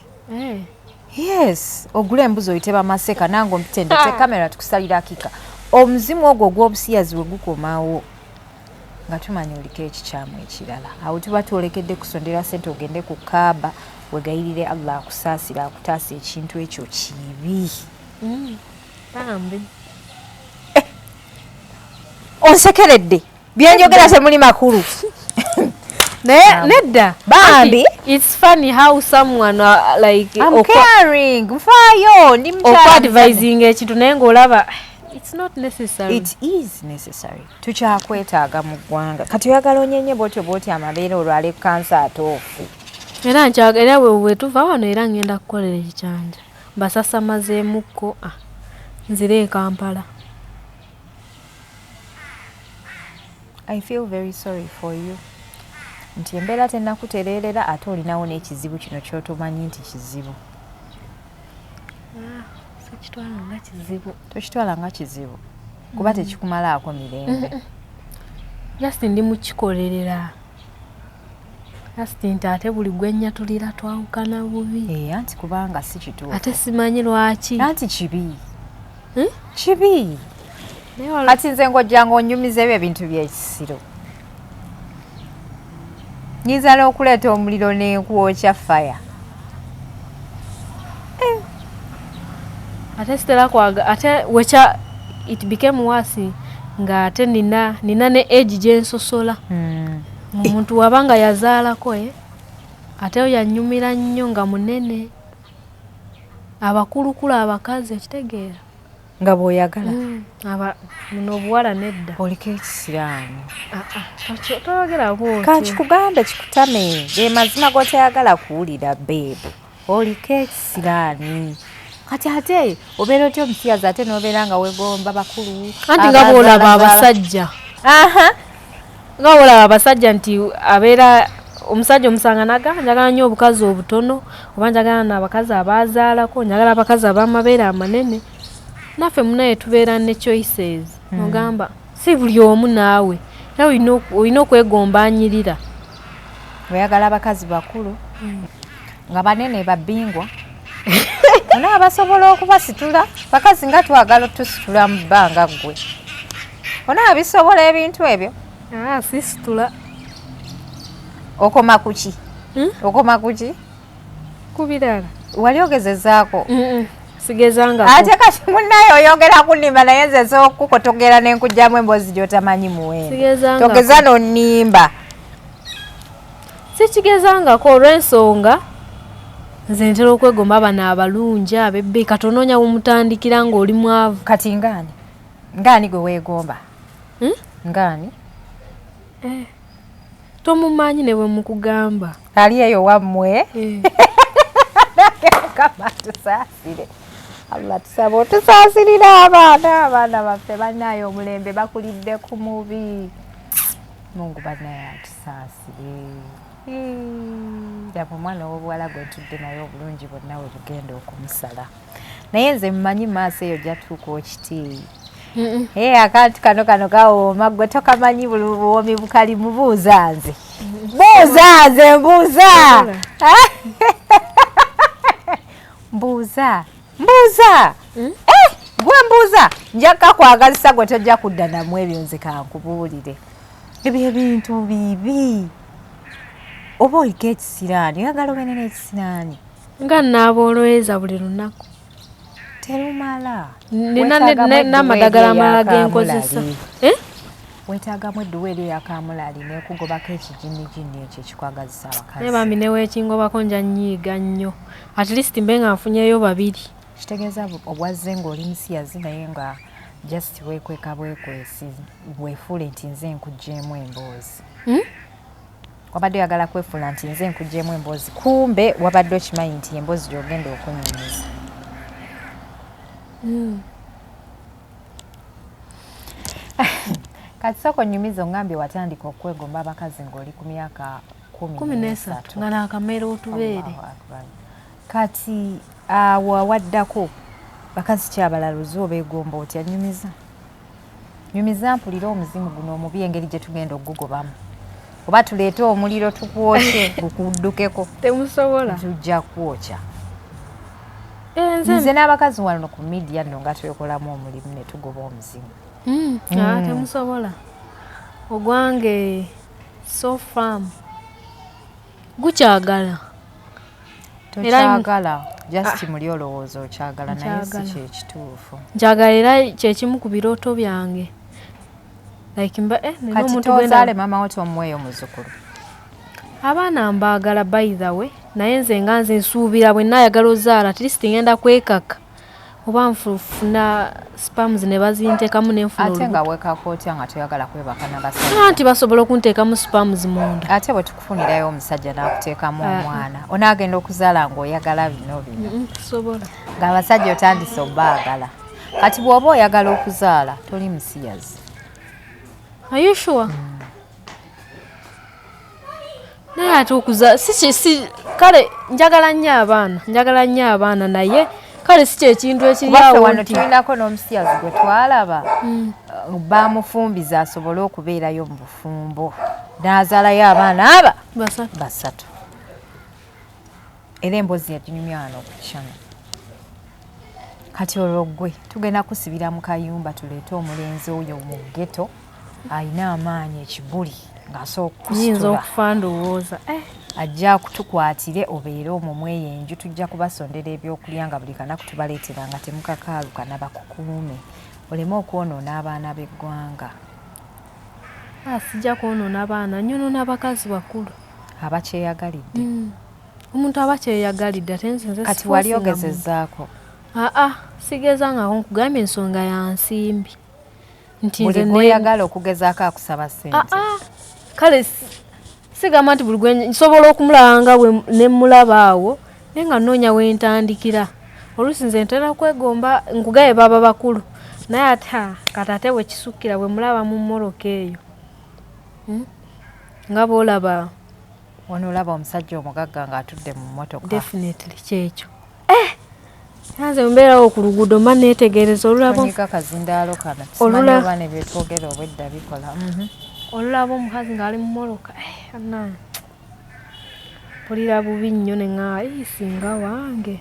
Yes, ogula embuzi oyite bamaseka nange ompitendete kamera tukusalira akiika. Omuzimu ogwo ogw'obusiyazi we gukomawo nga tumanyi oliko ekikyamu ekirala. Awo tuba twolekedde kusondera ssente ogende ku kaaba wegayirire Allah akusaasira akutaasa ekintu ekyo kibi. Bambi. Onsekeredde. Byenjogera temuli makulu. Nedda. Bambi. It's funny how someone like I'm caring. Mfayo ndi mchana. Advising ekintu naye ng'olaba it's not necessary. It is necessary. Tukyakwetaaga mu ggwanga. Kati oyagala onyenye bw'otyo amabeere olwale kansa atoofu. Era we tuva wano era ngenda kukolera ekikyanja. Mbasasamazeemukko nzire e Kampala. I feel very sorry for you. Nti embeera tennakutereerera ate olinawo n'ekizibu kino ky'otomanyi nti kizibu. Tokitwala nga kizibu kuba tekikumalaako mirembe. Just ndi mukikolerera. Just nti ate buli gwennyatulira twawukana bubi. Anti kubanga si kituufu. Ate simanyi lwaki. Anti kibi. Kibi. Kati nze ng'ojjanga onyumiza ebyo ebintu by'ekisiro. Nyinza n'okuleeta omuliro n'enkwokya fire. Ate sitera kwaga ate wecha it became worse nga ate nina ne age gyensosola. Omuntu wabanga yazaalako ate yanyumira nnyo nga munene. Abakulukulu abakazi ekitegeera. nga bw'oyagala muno obuwala nedda oliko ekisiraani toyogera bwotyo kakikugambe kikutame ge mazima g'otayagala kuwulira beebu oliko ekisiraani kati ate obeera otya omusiyazi ate n'obeera nga wegomba bakulu anti nga bw'olaba abasajja nga bw'olaba abasajja nti abeera omusajja omusanga njagala nnyo obukazi obutono oba njagala n'abakazi abaazaalako njagala abakazi ab'amabeere amanene naffe munaye tubeera ne choices ogamba si buli omu naawe era olina okwegomba anyirira oyagala abakazi bakulu nga banene babbingwa ona basobola okubasitula bakazi nga twagala tusitula mu bbanga ggwe ona bisobola ebintu ebyo sisitula okoma kuki okoma kuki kubirala wali ogezezaako sigezangako ate kati munnaye oyogera kunimba naye nze sokukotogera nenkujjamu emboozi gy'otamanyi muwendo togeza nonnimba sikigezangako olw'ensonga nze ntera okwegomba abano abalungi abebbe katonoonya bumutandikira ng'oli mwavu kati ngaani gwe weegomba ngaani tomumanyi ne bwe mukugamba ali eyo wammwe Mukama tusaasire Allah tusaba otusaasirira abaana baffe bannaye omulembe bakulidde ku mubi Mungu bannaye atusaasire daba omwana w'obuwala gwe ntudde naye obulungi bonna we bugenda okumusala naye nze mmanyi maaso eyo gyatuuka okitiiyi akantu kano kawooma gwe tokamanyi buwomi bukali mubuuza nze mbuuza gwe mbuuza njaka kwagazisa gwe tojja kudda namu ebyo nze kankubuulire ebyo ebintu bibi oba oliko ekisiraani oyagala obeene n'ekisiraani nga naabooloweza buli lunaku terumala nina n'amadagala amalala genkozesa weetaagamu edduwa eri eyakamulali nekugobako ekijinijini ekyo ekikwagazisa abakazi naye bambi newekingobako nja nyiiga nnyo at least mbe nga nfunyeyo babiri kitegeeza obwazze ng'oli musiyazi naye nga just weekweka bwekwesi weefuule nti nze nkugjeemu emboozi wabadde oyagala kwefuula nti nze nkugjeemu emboozi kumbe wabadde okimanyi nti emboozi gy'ogenda okunyumiza kati soko nyumiza ongambye watandika okwegomba abakazi ng'oli ku myaka 13 nga naakamera otubeere kati awo awaddako bakazi kyabalaluzi obeegomba otya nyumiza mpulira omuzimu guno omubi engeri gye tugenda okugugobamu oba tuleete omuliro tukwokye gukuddukeko temusobola tujja kwokya nze n'abakazi wano ku midiya nno nga twekolamu omulimu ne tugoba omuzimu temusobola ogwange so farm gukyagala tokyagala just muli olowooza okyagala naye si kyekituufu nkyagala era kyekimu ku birooto byange kati tozaale mama wo tomuweeyo muzzukulu abaana mbaagala by the way naye nze nga nze nsuubira bwe naayagala ozaala at least ngenda kwekaka oba nfuna spams ne bazinteekamu nenfuna ate nga weekaka otya nga toyagala kwebaka n'abasajja anti basobola okunteekamu spams munda ate bwe tukufunirayo omusajja n'akuteekamu omwana onaagenda okuzaala ng'oyagala bino sobola ng'abasajja otandise obbaagala kati bw'oba oyagala okuzaala toli musiyazi are you sure naye ate okuza kale njagala nnyo abaana naye kale si kyekintu ekiryawo wano tulinako n'omusiyazi gwe twalaba bamufumbiza asobole okubeerayo mu bufumbo n'azaalayo abaana aba basatu era emboozi yaginyumya wano okukyana kati olwo ggwe tugenda kusibira mu kayumba tuleete omulenzi oyo mu ggeto alina amaanyi ekibuli yinza okufa ndowooza ajja kutukwatire obeere omwo mweyenju tujja kubasondera ebyokulya nga buli kanaku tubaleetera nga temukakaaluka nabakukuume oleme okwonoona abaana b'eggwanga sijja kwonoona abaana nyonoona abakazi bakulu abakyeyagalidde omuntu aba kyeyagalidde ate nze kati wali ogezezaako sigezanga nkugambye ensonga ya nsimbi nti nze oyagala okugezaako akusaba ssente kale sigamba nti buli gwe nsobola okumulaba nga bwe ne mulaba awo naye nga nnoonya wentandikira oluusi nze ntera kwegomba nkugaye baba bakulu naye ate katate bwe kisukkira bwe mulaba mu mmoloka eyo nga bw'olaba wano olaba omusajja omugagga ng'atudde mu mmotoka definitely kyekyo nze mbeerawo ku luguudo mba neetegereza olulabonyika kazindaalo kano simanyi oba ne byetwogera obwedda bikola olulaba omukazi ng'ali mu mmoloka mpulira bubi nnyo ne ŋŋaa singa wange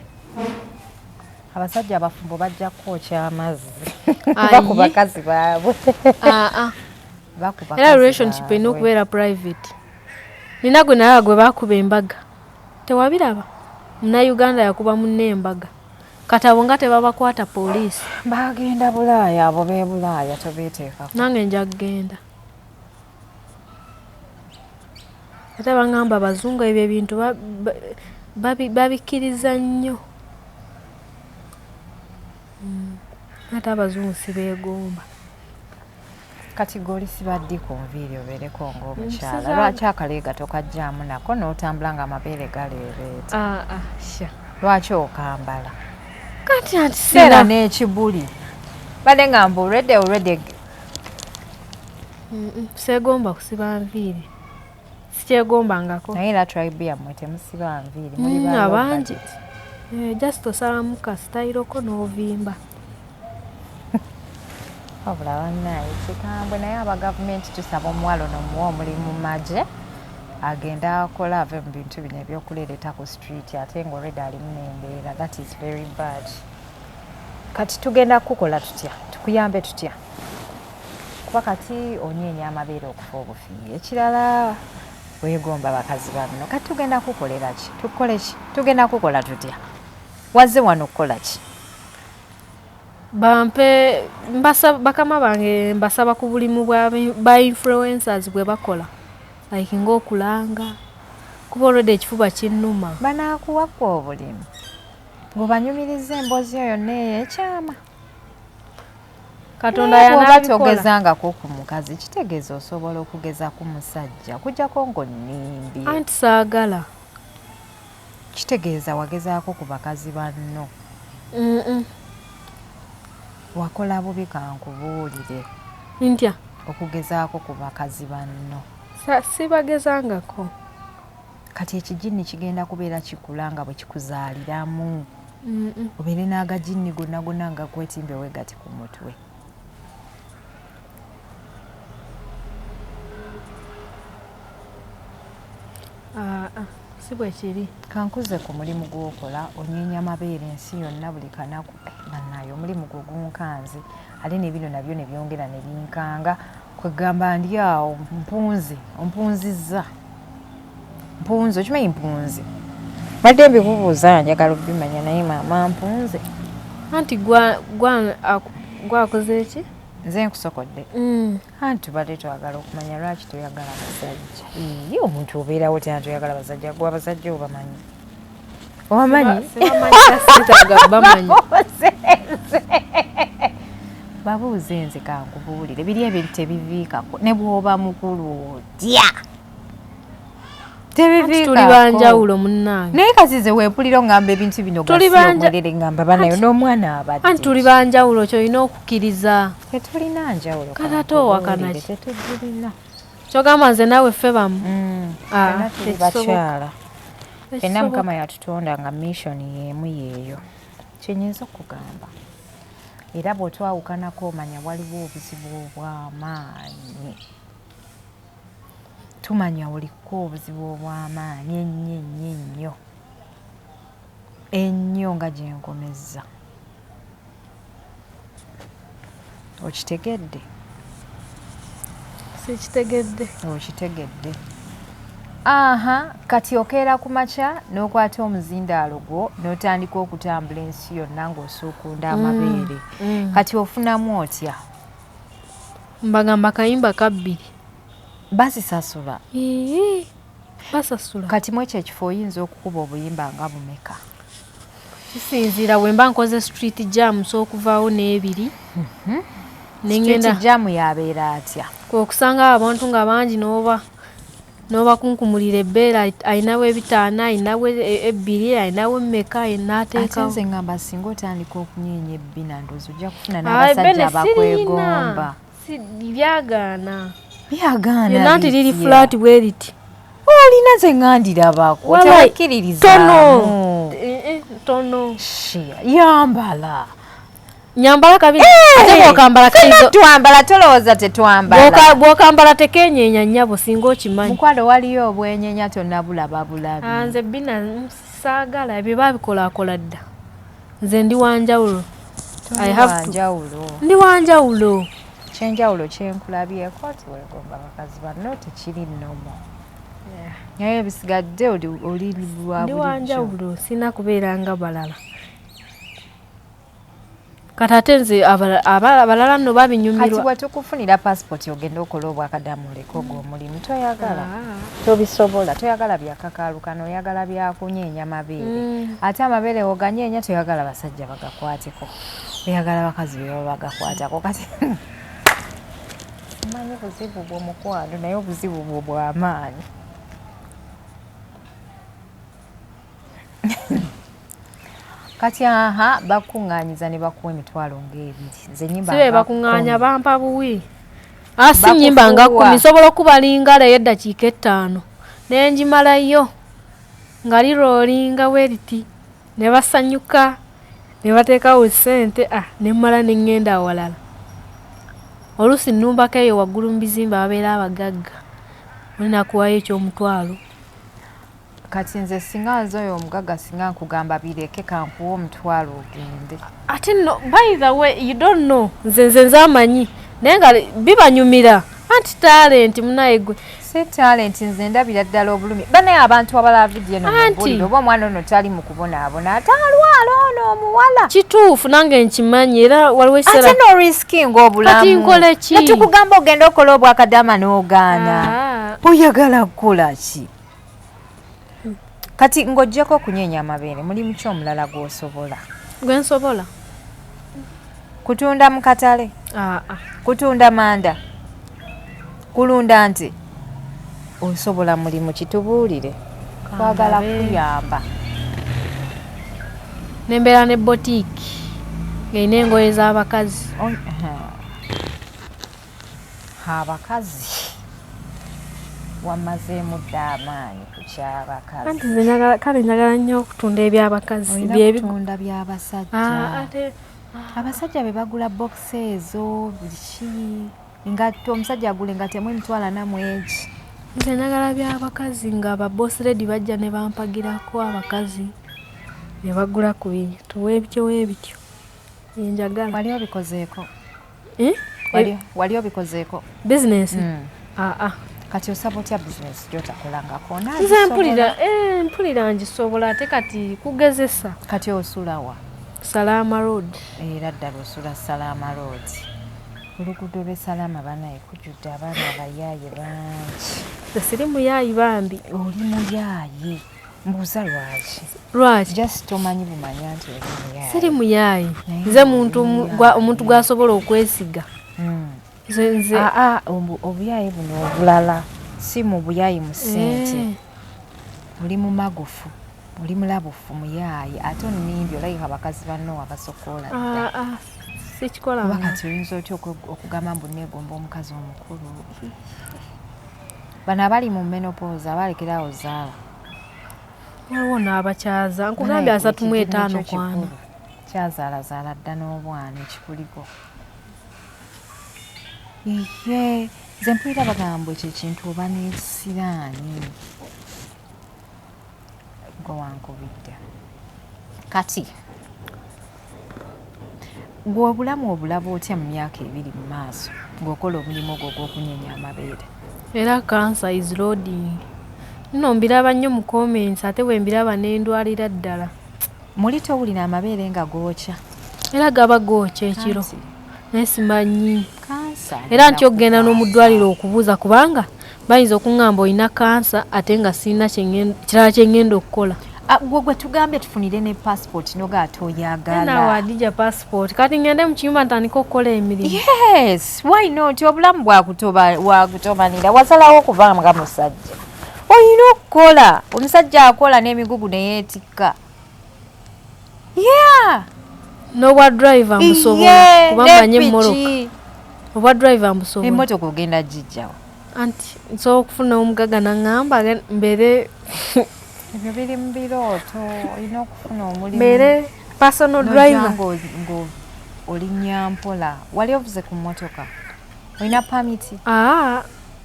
abasajja abafumbo bajja kwokya amazzi baku bakazi baabwe era relationship erina okubeera private nina gwe naye gwe bakuba embaga tewabiraba munnauganda yakuba munne embaga katabo nga tebabakwata poliisi bagenda bulaaya abo b'e bulaaya tobeeteekako nange nja kugenda ate baŋŋamba abazungu ebyo ebintu babikkiriza nnyo ate abazungu sibeegomba kati goli sibaddi ku nviiri obeereko ng'omukyala lwaki akaleega tokajjaamu nako n'otambula ng'amabeere galeebeeta lwaki okambala kati anti seera n'ekibuli badde nga mbu olwedde seegomba kusiba nviiri sikyegombangako naye era tribe yammwe temusiba nviiri abangi just osalamu kasitayiroko n'ovimba wabula bannaye kikambwe naye aba gavumenti tusaba omuwala n'omuwa omulimu mu magye agenda akola ave mu bintu bino ebyokuleereta ku street ate ng'olwedde alimu n'embeera that is very bad kati tugenda kukola tutya tukuyambe tutya kuba kati onyeenya amabeere okufa obufiire ekirala weegomba bakazi banno kati tugenda kukolera ki tukole ki tugenda kukola tutya wazze wano okukola ki bampe bakama bange mbasaba ku bulimu ba influencers bwe bakola like ng'okulanga kuba olwedde ekifuba kinnuma banaakuwakwa obulimu ng'obanyumiriza emboozi eyo yonna ey'ekyama katonda yanabikola togezangako ku mukazi kitegeeza osobola okugeza ku musajja kujjako ng'onnimbi anti saagala kitegeeza wagezaako ku bakazi banno wakola bubi kankubuulire ntya okugezaako ku bakazi banno sibagezangako kati ekijinni kigenda kubeera kikulanga bwe kikuzaaliramu obeere n'agajinni gonna gonna nga kwetimbe wegati ku mutwe si bwe kiri kankuze ku mulimu gw'okola onyeenya mabeere ensi yonna buli kanaku bannaye omulimu gwo gunkanze ate nebino nabyo ne byongera ne binkanga kwegamba ndi awo ompunzizza mpunzi okimanyi mpunzi badde mbikubuuza njagala obimanya naye maama mpunze anti gwakoze eki nze nkusokodde anti tubadde twagala okumanya lwaki toyagala basajja ye omuntu obeerawo tena toyagala basajja gwe abasajja obamanyi obamanyi babuuze nze kankubuulire biri ebintu tebiviikako ne bw'oba mukulu otya tuli banjawulo munnange naye kasize weempulira ngamba ebintu bino gasiomulerere ngamba banayo n'omwana abadde anti tuli banjawulo kyolina okukkiriza tetulina njawulo katatoowakanaki tetugirina kyogamba nze naawe ffe bamu tuli bakyala fenna mukama yatutonda nga mission y'emu yeeyo kyenyinza okugamba era bw'otwawukanako omanya waliwo obuzibu obw'amaanyi tumanya oliko obuzibu obw'amaanyi ennyo ennyo nga gyenkomezza okitegedde sikitegedde okitegedde kati okeera ku makya n'okwata omuzindaalo gwo n'otandika okutambula ensi yonna ng'osuukunda amabeere kati ofunamu otya mbagamba kayimba kabbiri basisasula basasula kati mu ekyo ekifo oyinza okukuba obuyimba nga bumeka kisinziira bwe mba nkoze street jam so okuvaawo n'ebiri nengenda jam yabeera atya okusanga abantu nga bangi n'oba kunkumulira ebbeera ayinawo ebitaana ayinawo ebbiri ayinawo mmeka enaateekawo ate nze ngamba singa otandika okunyeenya ebbina ndoozi ojja kufuna n'abasajja abakwegomba byagaana byagaana nti liri flat bwe riti olina ze ngandirabako tebakkiririzaamu tono yambala nyambala kabiri ate bw'okambala kaizo twambala tolowooza tetwambala bw'okambala tekenyeenya nnyabo singa okimanyi mukwano waliyo obwenyeenya tonnabulaba bulabi nze bina saagala ebyo baabikolakola dda nze ndi wanjawulo ndi wanjawulo kyenjawulo kyenkulabyeko tiwegomba bakazi banno tekiri nnomo naye bisigadde oli lwa ndi wanjawulo sina kubeera nga balala kati ate nze abalala nno babinyumirwa kati bwe tukufunira passport ogenda okola obwakadamuleko gw'omulimu toyagala tobisobola toyagala byakakaalukano oyagala byakunyeenya mabeere ate amabeere oganyeenya toyagala basajja bagakwateko oyagala bakazi be baba bagakwatako kati manyi buzibu bw'omukwano naye obuzibu bwo bw'amaanyi kati bakuŋŋaanyiza ne bakuwa emitwalo ng'ebiri nze nyimba sibe bakuŋŋaanya bampa buwi si nyimba nga 10 nsobola okubalinga leyo eddakiika 5 nenjimalayo nga liroolinga weriti ne basanyuka ne bateekawo ssente nemmala neŋŋenda awalala oluusi nnumbako eyo waggulu mu bizimba babeera abagagga olinakuwayo ekyomutwalo kati nze singa nze oyo omugagga singa nkugamba bireke kankuwa omutwalo ogende ate no by the way you don't know nze amanyi naye nga bibanyumira anti talent munaye gwe si talent nze ndabira ddala obulumi banaye abantu abalaba vidiyo nobuliro oba omwana ono tali mu kubonaabona ate alwala ono omuwala kituufu nange nkimanyi era waliwo ekiseera ate no risking obulamu kati nkole ki netukugamba ogenda okola obwakadama n'ogaana oyagala kukola ki kati ng'oggyeko okunyeenya amabeere mulimu ki omulala gw'osobola gwensobola kutunda mu katale kutunda manda kulunda nti osobola mulimu kitubuulire twagala kuyamba nembeera ne botiiki ng'erina engoye z'abakazi abakazi wamazeemu dda amaanyi ku kyabakazi anti kale njagala nnyo okutunda ebyabakazi byebitunda byabasajja abasajja be bagula bokisi ezo biki ngatto omusajja agule nga temu emitwala namwegi nze njagala byabakazi nga ababosi redi bajja ne bampagirako abakazi ne bagula ku bintu weebityo njagala wali obikozeeko wali obikozeeko bizinesi kati osaba otya bizinesi gyotakolangako nze mpulira ngisobola ate kati kugezesa kati osulawa Salama Road era ddala osula Salama Road oluguudo lw'Salama banaye kujjudde abaana abayaaye bangi siri muyaayi bambi oli muyaayi mbuuza lwaki just tomanyi bumanya nti oli muyaayi siri muyaayi nze omuntu gwasobola okwesiga obuyaayi buno obulala si mu buyaayi mu ssente oli mu magufu oli mulabufu muyaayi ate onimbi olayika abakazi banno abasokoola dda sikikola kuba kati oyinza otya okugamba mbu neegomba omukazi omukulu bano abali mu menopause abalekerawo zaala waliwo n'abakyaza nkugambye 35 kwana kyazaalazaala dda n'obwana ekikuliko iye nze mpulira bagamba ekyo ekintu oba n'ekisiraani gwewankubidde kati gwe obulamu obulaba otya mu myaka 2 mu maaso ng'okola omulimu ogwo gw'okunyeenya amabeere era cancer is loading nno mbiraba nnyo mu comments ate bwe mbiraba n'endwalira ddala muli towulira amabeere nga gookya era gaba gookya ekiro naye simanyi era nti ogenda n'omuddwaliro okubuuza kubanga bayinza okuŋŋamba olina kansa ate nga sirina kirala kye ngenda okukola gwe tugambye tufunire ne passport noga toyagala. Na wadija passport. Kati ngende mu kiyumba ntandika okukola emirimu. Yes, why not? Obulamu bwakutobanira wasalawo okuva nga musajja. Oyina okukola. Omusajja akola n'emigugu ne yeetikka. Yeah. N'obwa driver musobola kuba manye mmoloka. Obwa driver musobola. Emmotoka ogenda gijjawo. Anti nsobola okufuna omugaga naŋŋamba mbere ebyo biri mu birooto olina okufuna omulimu. Mbere personal driver. Oli nyampola. Wali ovuze ku mmotoka? Olina pamiti?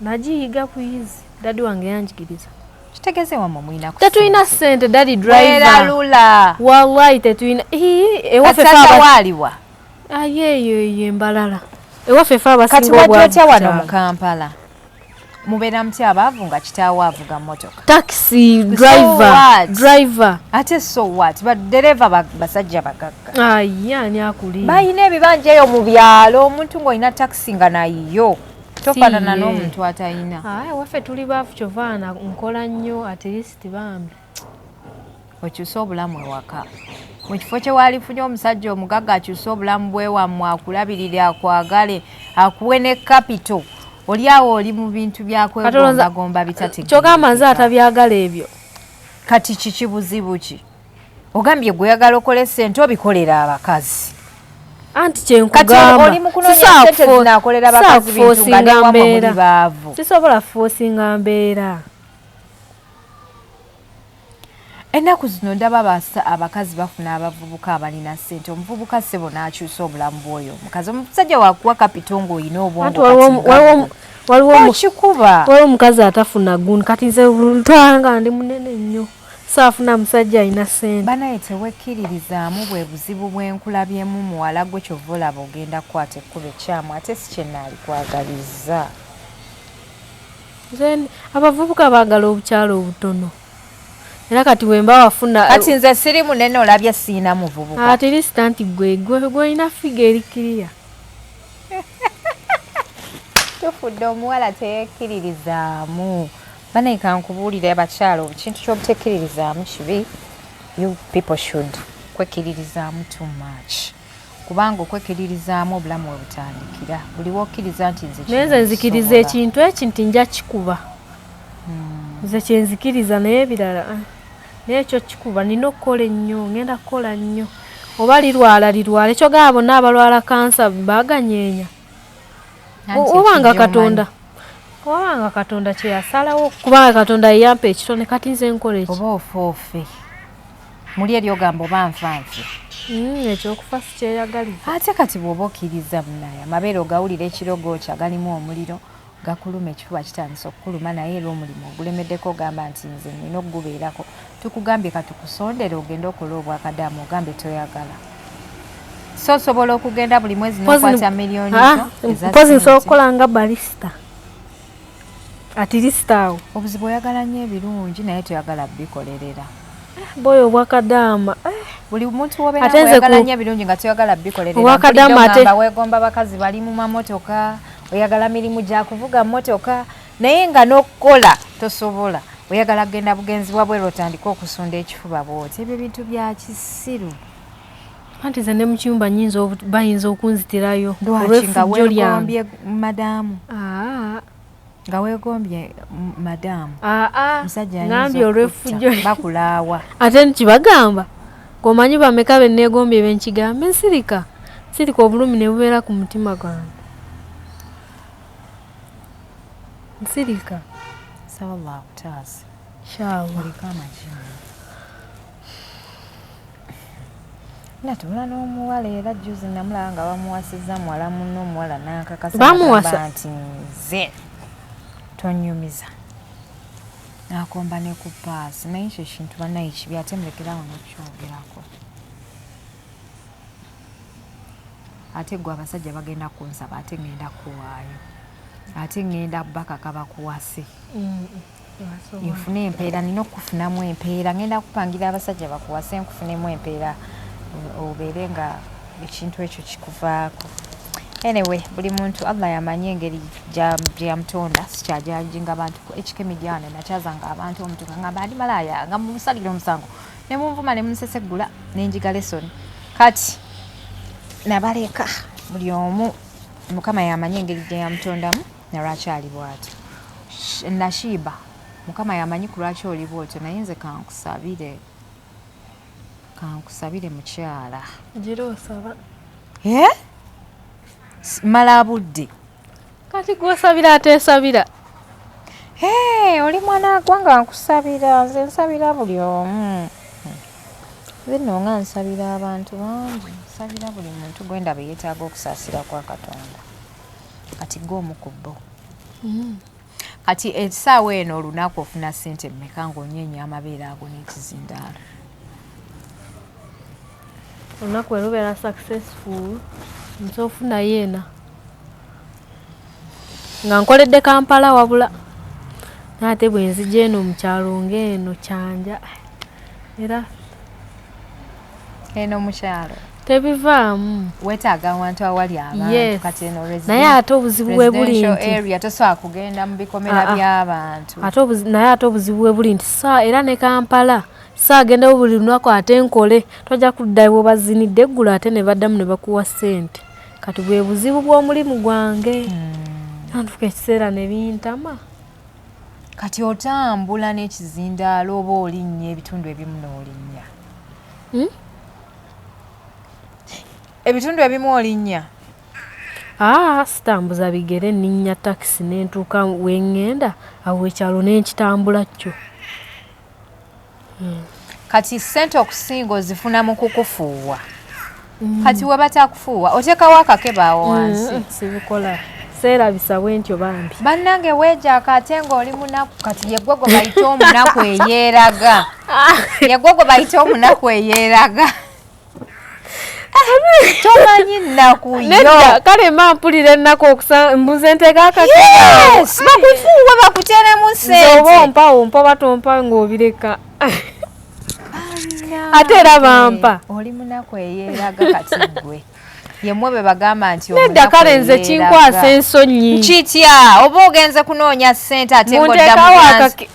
Nagiyiga kuyizi. Dadi wange yanjigiriza. Kitegeze wamwe mwina ku. Tetulina ssente dadi driver. Era lula. Wallahi tetulina. Ewaffe faba waliwa. Ye mbalala. Ewaffe faba singo bwa. Kati wajja wano mu Kampala. Mubeera mutya abaavu nga kitaawo avuga mmotoka. Taxi driver. Ate so what? Badereva basajja bagagga. Ani akuli. Bayina ebibanja eyo mu byalo omuntu ng'olina taxi nga nayiyo. Tofaanana n'omuntu atayina. Waffe tuli baavu kyovaana nkola nnyo at least bambi. Okyusa obulamu ewaka. Mu kifo kye walifunye omusajja omugagga akyusa obulamu bwewammwe akulabirire akwagale akuwe ne capital. Oli awo oli mu bintu byakwegomba bitategeera. Kyogamba nze atabyagala ebyo. Kati kiki buzibu ki? Ogambye gweyagala okole ssente obikolera abakazi. Anti kyenkugamba. Kati oli mu kunoonya ssente zinaakolera abakazi bintu nga ne wamwe muli baavu. Sisobola forcinga mbeera. Ennaku zino ndaba abakazi bafuna abavubuka abalina ssente. Omuvubuka ssebo n'akyusa obulamu bw'oyo omukazi. Omusajja wakuwa kapito ng'olina obwongo waliwo omukazi atafuna gundi kati nze ntwanga ndi munene nnyo saafuna musajja alina ssente. Banaye tewekkiririzaamu bwe buzibu bwenkulabyemu muwala gwe kyova olaba ogenda kukwata ekkubo ekyamu ate si kye naalikwagaliza. Abavubuka baagala obukyalo obutono. Era kati wemba wafuna kati nze siri munene olabye siina muvubuka. At least anti gw'olina figa erikiriya. Tufudde omuwala teyekkiririzaamu. Banaye kankubuulire abakyalo ekintu ky'obutekkiririzaamu kibi. You people should kwekkiririzaamu too much. Kubanga okwekkiririzaamu obulamu we butandikira. Buli wokkiriza nti nze nzikiriza ekintu eki nti nja kikuba. Nze kyenzikiriza naye ebirala n'ekyo kikuba nina okukola ennyo ngenda kukola nnyo. Oba lirwala ekyogamba bonna abalwala kansa baganyeenya. Obanga Katonda kye yasalawo kubanga Katonda yeyampa ekitone kati nze nkola eki. Oba ofoofe muli eri ogamba oba nfanfe. Ekyokufa si kyeyagaliza. Ate kati bw'oba okkiriza munaye amabeere ogawulira ekirogooca galimu omuliro gakuluma ekifuba kitandisa okukuluma naye era omulimu ogulemeddeko ogamba nti nze nina okugubeerako. Tukugambye katukusondere ogende okola obwakadaamu ogambe toyagala. So osobola okugenda buli mwezi n'okwata miliyoni zo. Mpozi nsobola okukola nga balista. Ati lisita awo. Obuzibu oyagala nnyo ebirungi naye toyagala bikolerera. Boyo obwakadaama. Buli muntu wobeera oyagala nnyo ebirungi nga toyagala bikolerera. Obwakadaama ate weegomba bakazi bali mu mamotoka. Oyagala mirimu gya kuvuga mmotoka naye nga n'okukola tosobola. Oyagala kugenda bugenzi bwabwe otandika okusunda ekifuba bw'oti. Ebyo bintu bya kisiru. Anti ze ne mu kiyumba bayinza okunzitirayo. Lwaki nga weegombye madaamu? Nga weegombye madaamu. Musajja ngambye olw'effujjo bakulaawa. Ate nkibagamba ng'omanyi bameka be neegombye benkigamba nsirika obulumi ne bubeera ku mutima gwange. Nsirika. Sawa kutaasi. Shawa. Oliko amajimu. Natubula n'omuwala era juzi namulaba nga bamuwasizza muwala munno omuwala n'akakasa bamuwasa nti nze tonyumiza. Nakomba ne ku paasi naye ekyo ekintu bannaye kibi ate mulekerawo n'okyogerako. Ate gwe abasajja bagenda kunsaba ate ngenda kuwaayo. Ate ngenda bakaka bakuwase. Nfune empeera nina okufunamu empeera ngenda kupangira abasajja bakuwase nkufunemu empeera obeere nga ekintu ekyo kikuvaako. Anyway, buli muntu Allah yamanyi engeri gyamutonda sikyajajinga abantu ekikemi gyane nakyazanga abantu omutuka ngamba andi malaaya nga mumusalire omusango ne munvuma ne munsesegula nenjiga lesson kati nabaleka buli omu Mukama yamanyi engeri gye yamutondamu nalwaki ali bw'atyo. Nashiba Mukama yamanyi ku lwaki oli bw'otyo naye nze kankusabire mukyala. Gira osaba. Mala budde. Kati gw'osabira ateesabira. Oli mwana gwanga nkusabira nze nsabira buli omu. Nno nga nsabira abantu bangi, nsabira buli muntu gwendaba yeetaaga okusaasira kwa Katonda. Kati gw'omu ku bo. Kati essaawa eno olunaku ofuna ssente mmeka ng'onyeenya amabeere ago n'ekizindaalo? Olunaku erubeera successful nsobola ofuna yeena nga nkoledde Kampala wabula ate bwe nzija eno mu kyalo ng'eno Kyanja era eno mu kyalo tebivaamu weetaaga awantu awali abantu. Kati eno naye ate obuzibu bwe buli nti area tosobola kugenda mu bikomera by'abantu. Naye ate obuzibu bwe buli nti era ne Kampala saagenda buli lunaku ate nkole tojja kuddayo bazinidde eggulu ate ne baddamu ne bakuwa ssente. Kati bwe buzibu bw'omulimu gwange antuuka ekiseera ne bintama. Kati otambula n'ekizindaalo oba olinnya ebitundu ebimu n'olinnya ebitundu ebimu olinnya? Sitambuza bigere nninnya takisi nentuuka wengenda awo ekyalo nenkitambula kyo. Kati ssente okusinga ozifuna mu kukufuuwa. Kati we batakufuuwa oteekawo akakeba awo wansi? Sibikola seerabisa bwentyo bambi. Bannange weejaka ate ng'oli munaku. Kati yeggwego bayita omunaku eyeeraga. Yeggwego bayita omunaku eyeeraga. Tomanyi nnaku yo. Kale mpulira ennaku mbuze nteeka akakeba. Bakufuuwa bakuteremu ssente. Oba ompa batompa ng'obireka. Ate era bampa. Oli munaku eyeeraga kati gwe. Yemmwe be bagamba nti nedda kale nze kinkwasa ensonyi. Kitya oba ogenze kunoonya ssente ate ng'oddamu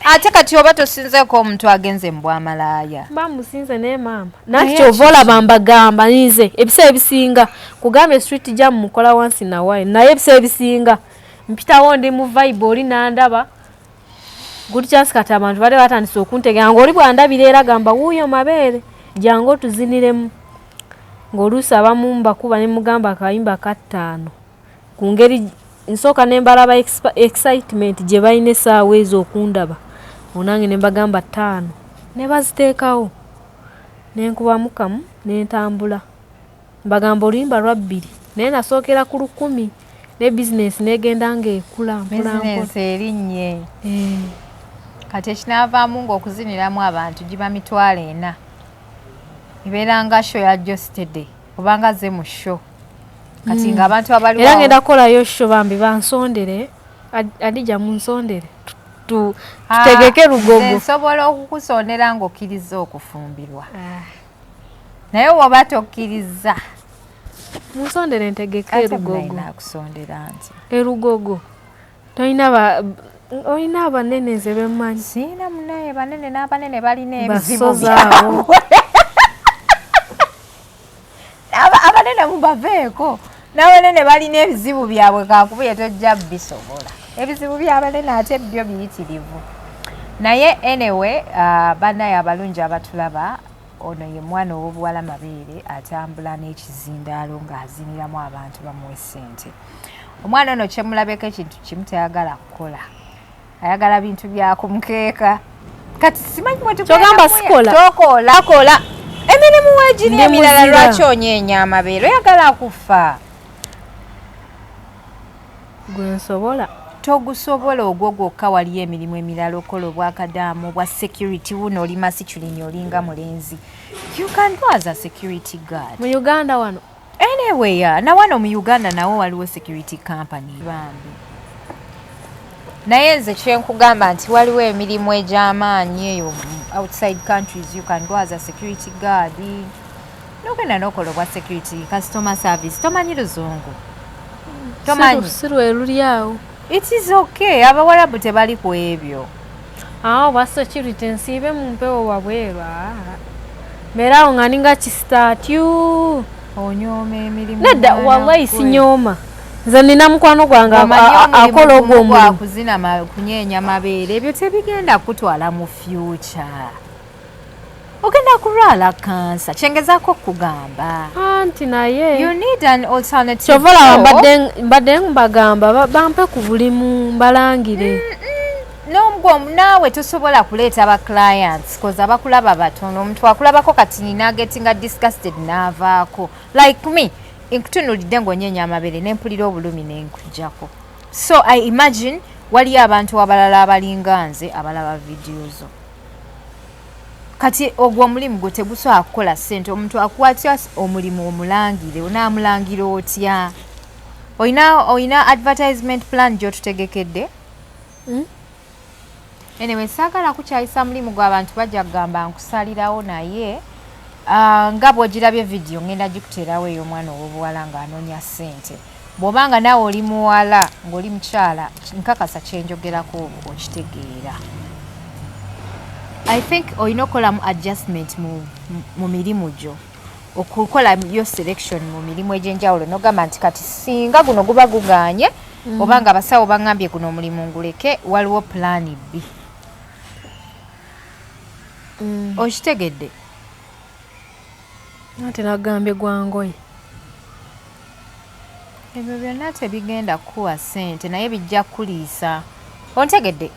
ate kati oba tosinzeeko omuntu agenze mu bwamalaaya. Bamusinze naye mama nati kyova olaba mbagamba nze ebiseera ebisinga kugamba street jam mukola wansi nawayi naye ebiseera ebisinga mpitawo ndi mu vibe oli nandaba good chance kati abantu bali batandise okuntegera ng'oli bwandabira era gamba wuuyo mabeere jangu tuziniremu. Ng'oluusi abamu mbakuba ne mugamba akayimba ka 5 ku ngeri nsooka ne mbalaba excitement gye balina essaawa ezo okundaba onange ne mbagamba 5 ne baziteekawo ne nkubamu kamu ne ntambula mbagamba oluyimba lwa 2 naye nasookera ku 10 ne bizinesi negenda ng'ekula bizinesi erinnye. Kati ekinaavaamu ng'okuziniramu abantu giba 4,000 ibeera nga show ya Jostede obanga ze mu show. Kati ng'abantu abaliwo era ngenda kukolayo show bambi bansondere Adija munsondere tutegeke Lugogo. Nsobola okukusondera ng'okkiriza okufumbirwa naye woba tokkiriza munsondere ntegeke Lugogo. Akusondera nti Lugogo olina abanene nze bemmanyi. Siina munaye banene n'abanene balina ebizibu byabwe. Abanene mubaveeko n'abanene balina ebizibu byabwe kakubuye tojja bisobola. Ebizibu by'abanene ate byo biyitirivu. Naye anyway bannaye abalungi abatulaba ono ye mwana ow'obuwala mabeere atambula n'ekizindaalo ng'aziniramu abantu bamuwe ssente. Omwana ono kyemulabeko ekintu kimu tayagala kukola. Ayagala bintu bya kumukeeka. Kati simanyi bwe tugamba sikola. Tokola. Emirimu weegiri emirala lwaki onyeenya amabeere oyagala kufa? Gwe nsobola. Togusobola ogwo gwokka waliyo emirimu emirala okola obwakadaamu obwa security wuno oli masitulini olinga mulenzi. You can do as a security guard. Mu Uganda wano? Anyway, na wano mu Uganda nawo waliwo security company bambi. Naye nze kyenkugamba nti waliwo emirimu egy'amaanyi eyo outside countries you can go as a security guard. Nogenda n'okola obwa security customer service. Tomanyi Luzungu? Tomanyi? Sirwe luli awo. It is okay. Abawarabu tebali ku ebyo. Obwa security nsiibe mu mpewo wabweru. Mera nga ninga kistart you. Onyoma emirimu. Nedda wallahi sinyoma. Nze nina mukwano gwange akola ogwo omulimu. Kuzina kunyeenya mabeere ebyo tebigenda kutwala mu future. Ogenda kulwala kansa kyengezaako kugamba. Anti naye. You need an alternative. Chovola mbadde mbagamba bampe ku bulimu mbalangire. N'obwo naawe tosobola kuleeta ba clients koza abakulaba batono omuntu akulabako kati nina getting disgusted n'avaako like me nkutunuulidde ng'onyeenya amabere n'empulira obulumi n'enkujjako. So I imagine waliyo abantu abalala abalinga nze abalaba videos. Kati ogwo omulimu gwe tegusobola kukola ssente omuntu akwatya omulimu omulangire onaamulangira otya? Oyina advertisement plan gy'otutegekedde? Anyway, saagala kukyayisa mulimu gw'abantu bajja kugamba nkusalirawo naye nga bw'ogirabye video ngenda gikuteerawo eyo omwana ow'obuwala ng'anoonya ssente. Bw'obanga naawe oli muwala ng'oli mukyala nkakasa kyenjogerako okitegeera. I think oyina okukolamu adjustment mu mirimu gyo. Okukola yo selection mu mirimu egy'enjawulo n'ogamba nti kati singa guno guba guganye oba nga abasawo baŋŋambye guno omulimu nguleke waliwo plan B. Okitegedde? Ate nagambye gwangoye. Ebyo byonna tebigenda kukuwa ssente naye bijja kuliisa. Ontegedde?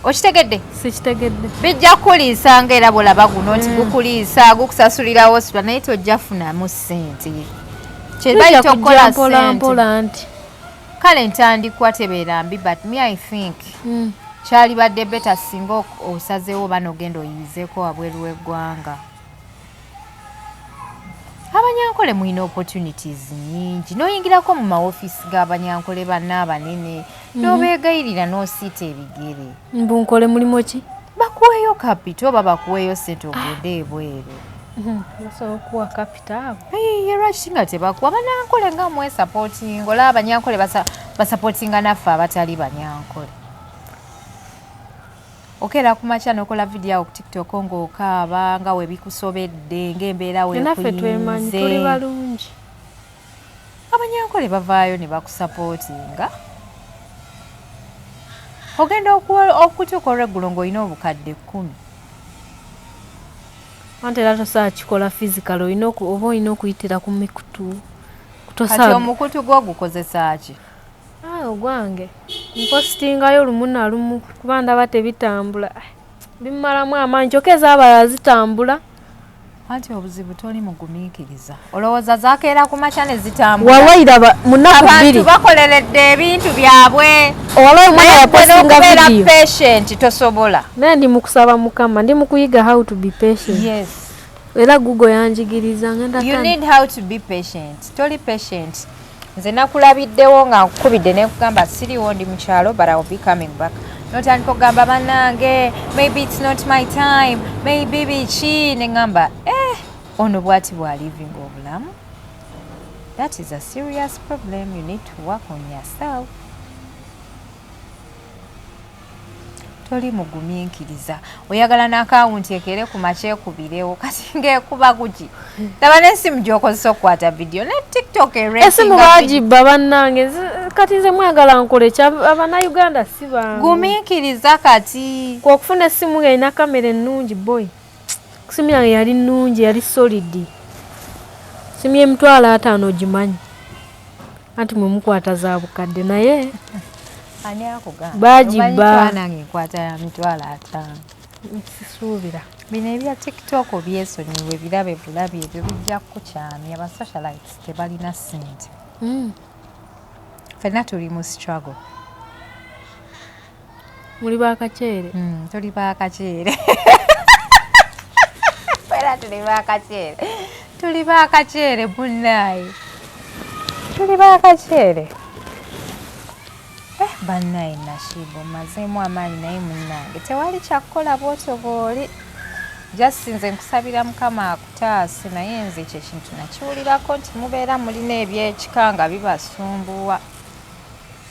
Okitegedde? Sikitegedde. Bijja kuliisa ng'era bw'olaba guno nti gukuliisa gukusasulira hospital naye tojja funamu ssente. Kyebayita okukola mpola nti. Kale ntandikwa tebeera mbi but me I think kyali badde beta singa osazeewo oba n'ogenda oyiyizeeko wabweru w'eggwanga. Abanyankole mulina opportunities nyingi n'oyingirako mu maofiisi g'abanyankole banna abanene n'obeegayirira n'osiita ebigere. Mbunkole mulimu ki? Bakuweeyo kapito oba bakuweeyo ssente ogende ebweru. Basobola okuwa kapito abo. Lwaki nga tebakuwa banyankole nga mwesapootinga olaba abanyankole basapootinga naffe abatali banyankole. Okera kumakya n'okola video awo ku TikTok ng'okaaba nga webikusobedde ng'embeera weekuyinze. Naffe twemanyi tuli balungi. Abanyankole bavaayo ne bakusapootinga. Ogenda okutuuka olweggulo ng'olina obukadde 10. Ante era tosobola kikola physical oba olina okuyitira ku mikutu. Kati omukutu gwo gukozesa ki? Ogwange mpostingayo lumu na lumu kuba ndaba tebitambula. Bimalamu amaanyi kyokka ez'abalala zitambula. Anti obuzibu toli mugumiikiriza. Olowooza zakeera ku makya ne zitambula. Wawayira munaku 2. Abantu bakoleredde ebintu byabwe. Olowooza omwana yapostinga video. Patient tosobola. Naye ndi mu kusaba Mukama ndi mu kuyiga how to be patient. Yes. Era Google yanjigiriza ngenda You need how to be patient. Toli patient. Nze nakulabiddewo nga nkukubidde ne kugamba siriwo ndi mu kyalo but I will be coming back. Notandika okugamba bannange maybe it's not my time maybe biki ne ngamba ono bwati bw'aliving obulamu. That is a serious problem. You need to work on yourself. Toli mugumiikiriza. Oyagala n'akawunti ekere ku makyekubirewo kati ng'ekuba guki. Laba n'essimu gy'okozesa okukwata video ne TikTok esimu baagibba bannange kati nze mwagala nkole kya Abannayuganda si bangu. Gumiikiriza kati. Okufuna essimu ng'erina kamera ennungi boy. Simu yange yali nnungi yali solid. Simu y'Emitwalo 5 ogimanyi. Anti mwe mukwata za bukadde naye ani akugamba baagibba nange nkwata ya Mitwalo 5. Sisuubira. Bino ebya TikTok byesonyiwe birabe bulabi ebyo bijja kukyamya aba socialites tebalina ssente. Ffenna tuli mu struggle. Muli baakaceere? Tuli baakaceere. Ffenna tuli baakaceere. Tuli baakaceere bunnaayi. Tuli baakaceere. Bannaye Nashibo mazeemu amaanyi naye munnange tewali kyakukola bwotyo bw'oli. Just nze nkusabira Mukama akutaase naye nze ekyo ekintu nakiwulirako nti mubeera mulina ebyekika nga bibasumbuwa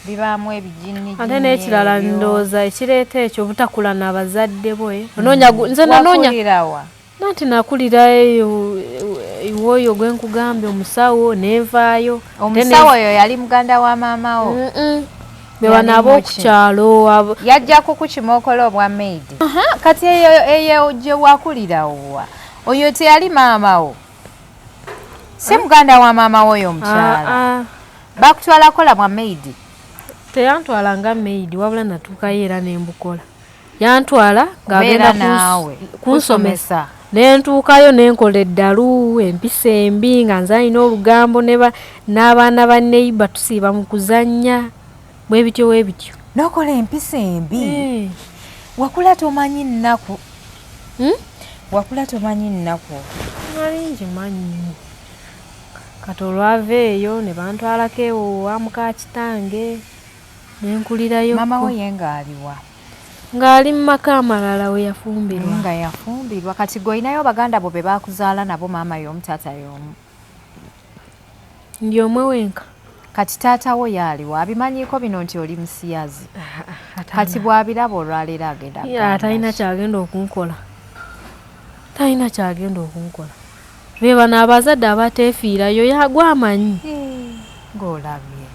bibaamu ebijinni. Ate n'ekirala ndowooza ekireeta ekyo obutakula n'abazadde bwe. Nze nanoonya Nanti nakulira iwoyo gwenkugambye omusawo nenvaayo. Omusawo oyo yali muganda wa maama wo? Beba nabo ku kyalo. Yajja kukukimookola obwa Maid. Kati eyo gye wakulira oyo teyali maama wo? Si muganda wa maama wo oyo omukyala? Bakutwala kola bwa Maid? Teyantwala nga Maid wabula natuukayo era nembukola. Yantwala ng'agenda kunsomesa. Nentuukayo nenkola eddalu empisa embi nga nze alina olugambo n'abaana ba neighbor tusiiba mu kuzannya bwe bityo. N'okola empisa embi? Wakula tomanyi nnaku? Wakula tomanyi nnaku? Nali ngimanyi. Kati olwava eyo ne bantwalako ewo wa muka kitange nenkulirayo. Maama wo ye ng'aliwa? Ng'ali mu maka amalala we yafumbirwa. Nga yafumbirwa. Kati gw'olinayo baganda bo be bakuzaala nabo maama y'omu taata y'omu? Ndi omwe wenka. Kati taata wo yaaliwa? Abimanyiiko bino nti oli musiyazi? Kati bw'abiraba olwaleero agenda? Talina kyagenda okunkola. Talina kyagenda okunkola. Be bano abazadde abateefiirayo yagwamanyi. Ng'olabye.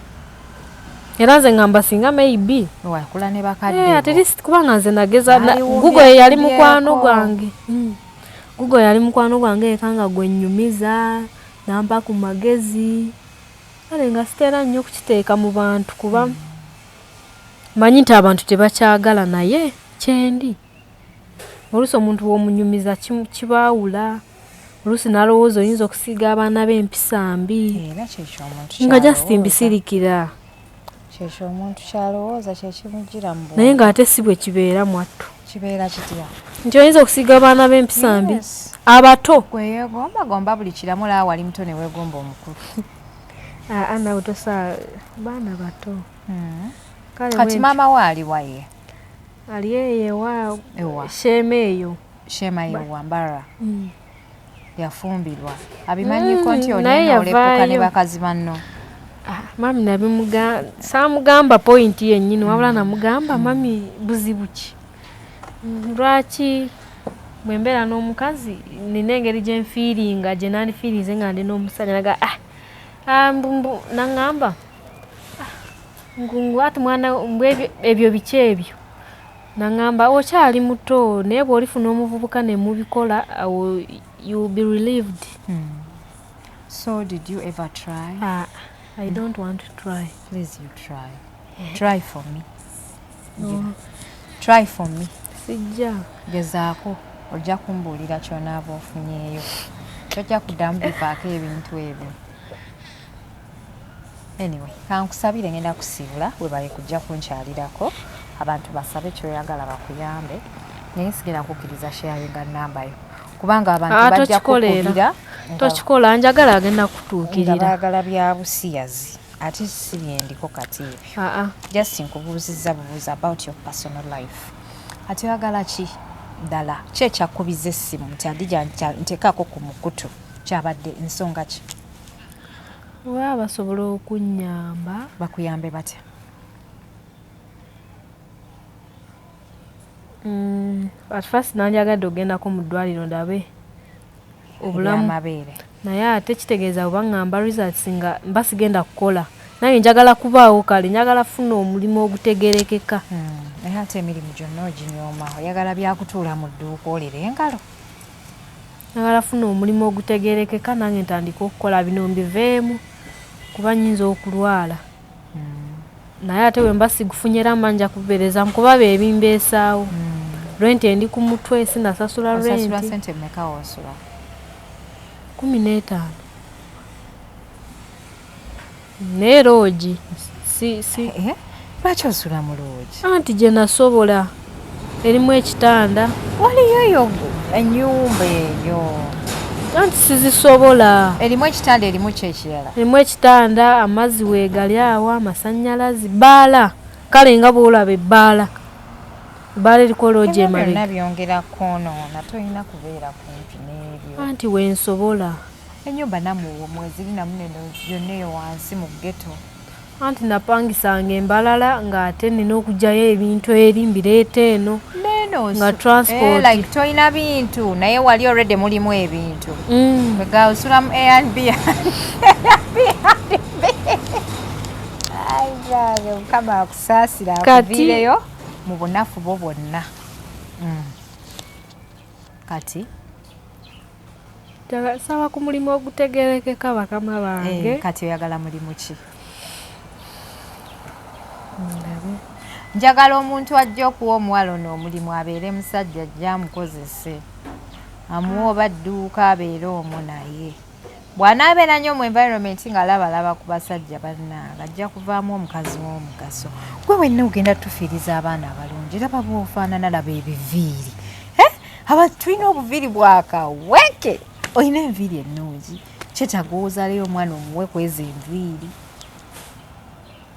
Era nze ngamba singa maybe wakula ne bakadde at least kubanga nze nageza Google yali mukwano gwange. Google yali mukwano gwange ekanga gwennyumiza nampa ku magezi. Ale nga sitera nnyo kukiteeka mu bantu kuba manyi nti abantu tebakyagala naye kyendi. Oluusi omuntu w'omunyumiza kibaawula. Oluusi nalowooza oyinza okusiiga abaana b'empisa mbi. Nga just mbisirikira. Kyekyo omuntu kyalowooza kyekimujjira mu naye ng'ate si bwe kibeera mwattu. Kibeera kitya? Nti oyinza okusiiga abaana b'empisa mbi abato. Gomba buli kiramula wali muto ne weegomba omukulu. Nawe tosa baana bato. Kati maama we aliwa ye? Ali eyo ewa Shema eyo. Shema ye Wambara. Yafumbirwa. Abimanyiiko nti olina olepuka ne bakazi banno? Mami samugamba point yennyini wabula namugamba mami buzibu ki? Lwaki bwe mbeera n'omukazi nina engeri gye nfiiringa gye nandifiirinze nga ndi n'omusajja naga naŋŋamba ati mwana ebyo biki ebyo? Naŋŋamba okyali muto naye bw'olifuna omuvubuka ne mubikola you will be relieved. So did you ever try? I don't want to try. Please you try. Try for me. Try for me. Sijja. Gezaako ojja kumbuulira ky'onaaba ofunyeeyo. Tojja kuddamu bivaako ebintu ebyo. Anyway, kankusabire ngenda kusiibula webale kujja kunkyalirako abantu basabe kyoyagala bakuyambe naye sigenda kukkiriza sharinga namba yo kubanga abantu bajja kukubira tokikola njagala agenda kutuukirira baagala bya busiyazi ate si byendiko kati ebyo just nkubuuzizza bubuuza about your personal life ate oyagala ki ddala ki ekyakkubiza essimu nti Adija nteekako ku mukutu kyabadde ensonga ki? Wa basobola okunnyamba. Bakuyambe batya? At first nanjagadde ogendako mu ddwaliro ndabe obulamu amabeere naye ate kitegeeza bwe baŋŋamba results nga mba sigenda kukola naye njagala kubaawo kale njagala funa omulimu ogutegerekeka. Naye ate emirimu gyonna oginyooma oyagala byakutuula mu dduuka olera engalo? Njagala funa omulimu ogutegerekeka nange ntandika okukola bino mbiveemu kuba nnyinza okulwala. Naye ate bwe mba sigufunyera manja kubereza kuba bebimbeesaawo. Rent ndi ku mutwe sinasasula rent. Osasula sente mmeka wosula? 15. Ne loogi lwaki osula mu loogi? Anti gye nasobola erimu ekitanda. Waliyo ennyumba eyo? Anti sizisobola. Erimu ekitanda erimu kyekirala? Erimu ekitanda amazzi weegali awo amasannyalazi bbaala kale nga bw'olaba ebbaala eriko loogi emabega. Byonna byongerako noona tolina kubeera kumpi n'ebyo. Anti wensobola. Ennyumba nammwe mweziri namu neno yonna eyo wansi mu ghetto. Anti napangisanga embalala ng'ate nina okugyayo ebintu eri mbireeta eno. nga transport like toyina bintu naye wali already mulimu ebintu nga osula mu A&B ayizaage Mukama akusaasira akuviireyo mu bunafu bwo bwonna kati saba ku mulimu ogutegerekeka bakama bange kati oyagala mulimu ki njagala omuntu ajja okuwa omuwala ono omulimu abeere musajja ajja amukozese amuwa oba dduuka abeere omwo naye bw'anaabeera nnyo mu environment ng'alabalaba ku basajja bannanga ajja kuvaamu omukazi w'omugaso gwe wenna ogenda tufiiriza abaana abalungi laba bw'ofaanana laba ebiviiri tulina obuviiri bwakaweke olina enviiri ennungi kyetaaga ozaaleyo omwana omuwe kweza enviiri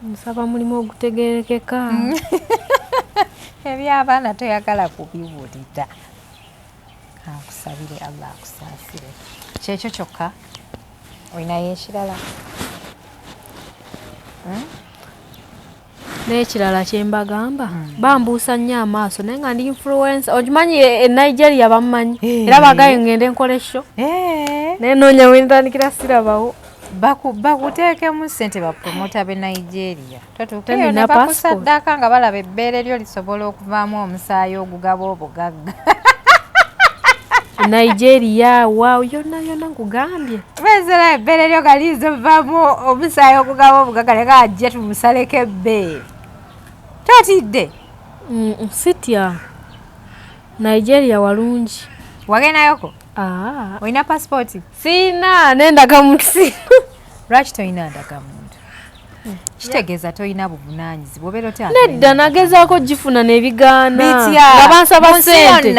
nsaba mulimu ogutegerekeka ebyabaana toyagala kubiwulira akusabire Allah akusaasire kyekyo kyokka olinayo ekirala n'ekirala kyembagamba bambuusa nnyo amaaso naye nga ndi influencer okimanyi e Nigeria bamumanyi era bagayo ngende nkola esho naye noonya wentandikira sirabawo bakuteekemu ssente bapromota b'e Nigeria totuukeyo ne bakusaddaaka nga balaba ebbeere lyo lisobola okuvaamu omusaayi ogugaba obugagga Nigeria wow yonna nkugambye bezera ebbeere lyo nga liiza ovaamu omusaayi ogugaba obugagga leka ajje tumusaleko ebbeere totidde sitya Nigeria walungi wagendayoko olina pasipooti siina nendaga mu kisina lwaki tolina ndagamuntu kitegeeza tolina buvunaanyizibwa obeera otya nedda nagezaako gifuna nebigaana nga bansaba sente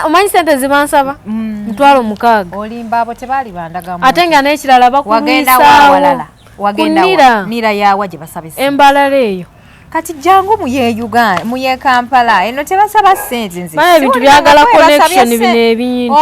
omanyi sente zibansaba $6,000 olimba abo tebaali bandagamuntu ate nga n'ekirala bakulwisaawo wagenda nira yawa gye basaba embalala eyo kati jangu muye Kampala eno tebasaba sente ebintu byagala connection bino ebintu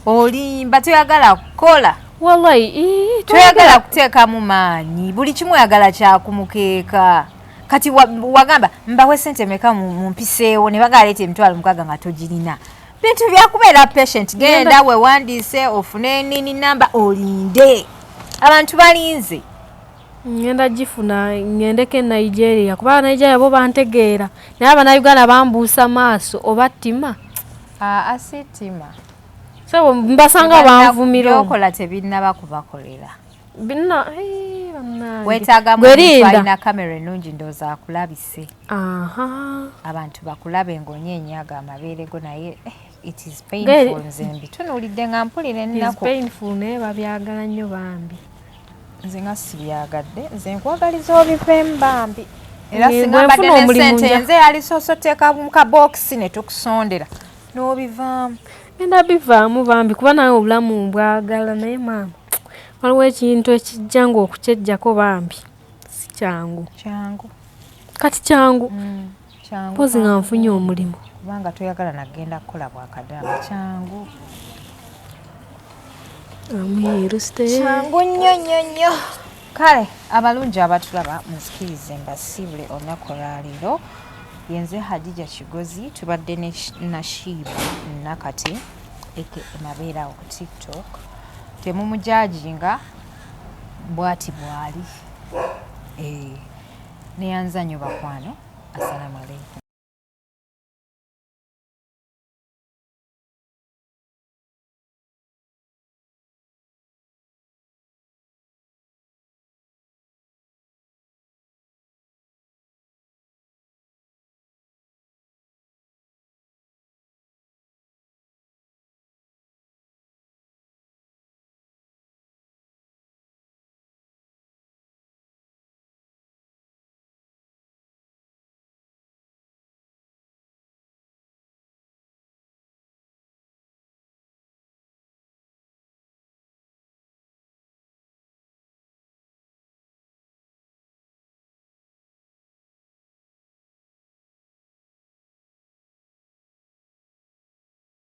olimba toyagala kukola wallahi toyagala kuteekamu maanyi buli kimu oyagala kyakumukeeka kati wagamba mbawe sente meka mumpiseewo ne bagaleeta $6,000 nga togirina bintu byakubeera patient genda wewandiise ofune nini namba olinde abantu balinze ngenda gifuna ngendeko e Nigeria kuba Nigeria bo bantegeera naye Abannayuganda bambuusa maaso oba ttima asitima so mbasanga banvumira okola tebinnaba kubakolera bannange wetaaga muntu alina kamera ennungi ndowooza akulabise abantu bakulabe ng'onyeenyaga amabeere go naye it is painful nze mbitunuulidde nga mpulira ennaku painful naye babyagala nnyo bambi nze nga sibyagadde nze nkwagaliza obiveemu bambi era singa mbadde n'essente nze yalisoosa oteeka mu kabokisi ne tukusondera n'obivaamu enda bivaamu bambi kuba nawe obulamu mbwagala naye maama waliwo ekintu ekijja ng'okukyejjako bambi si kyangu kati kyangu mpozi nga nfunye omulimu kubanga toyagala nagenda kukola bwakadaama kyangu kyangu nnyo kale abalungi abatulaba munzikirize mbasiibule olunaku olwaleero yenze Hadija Kigozi tubadde ne Nashiba nakati eke mabeera ku TikTok temumujajinga bwati bwali neyanza nnyo bakwano assalamu alaikum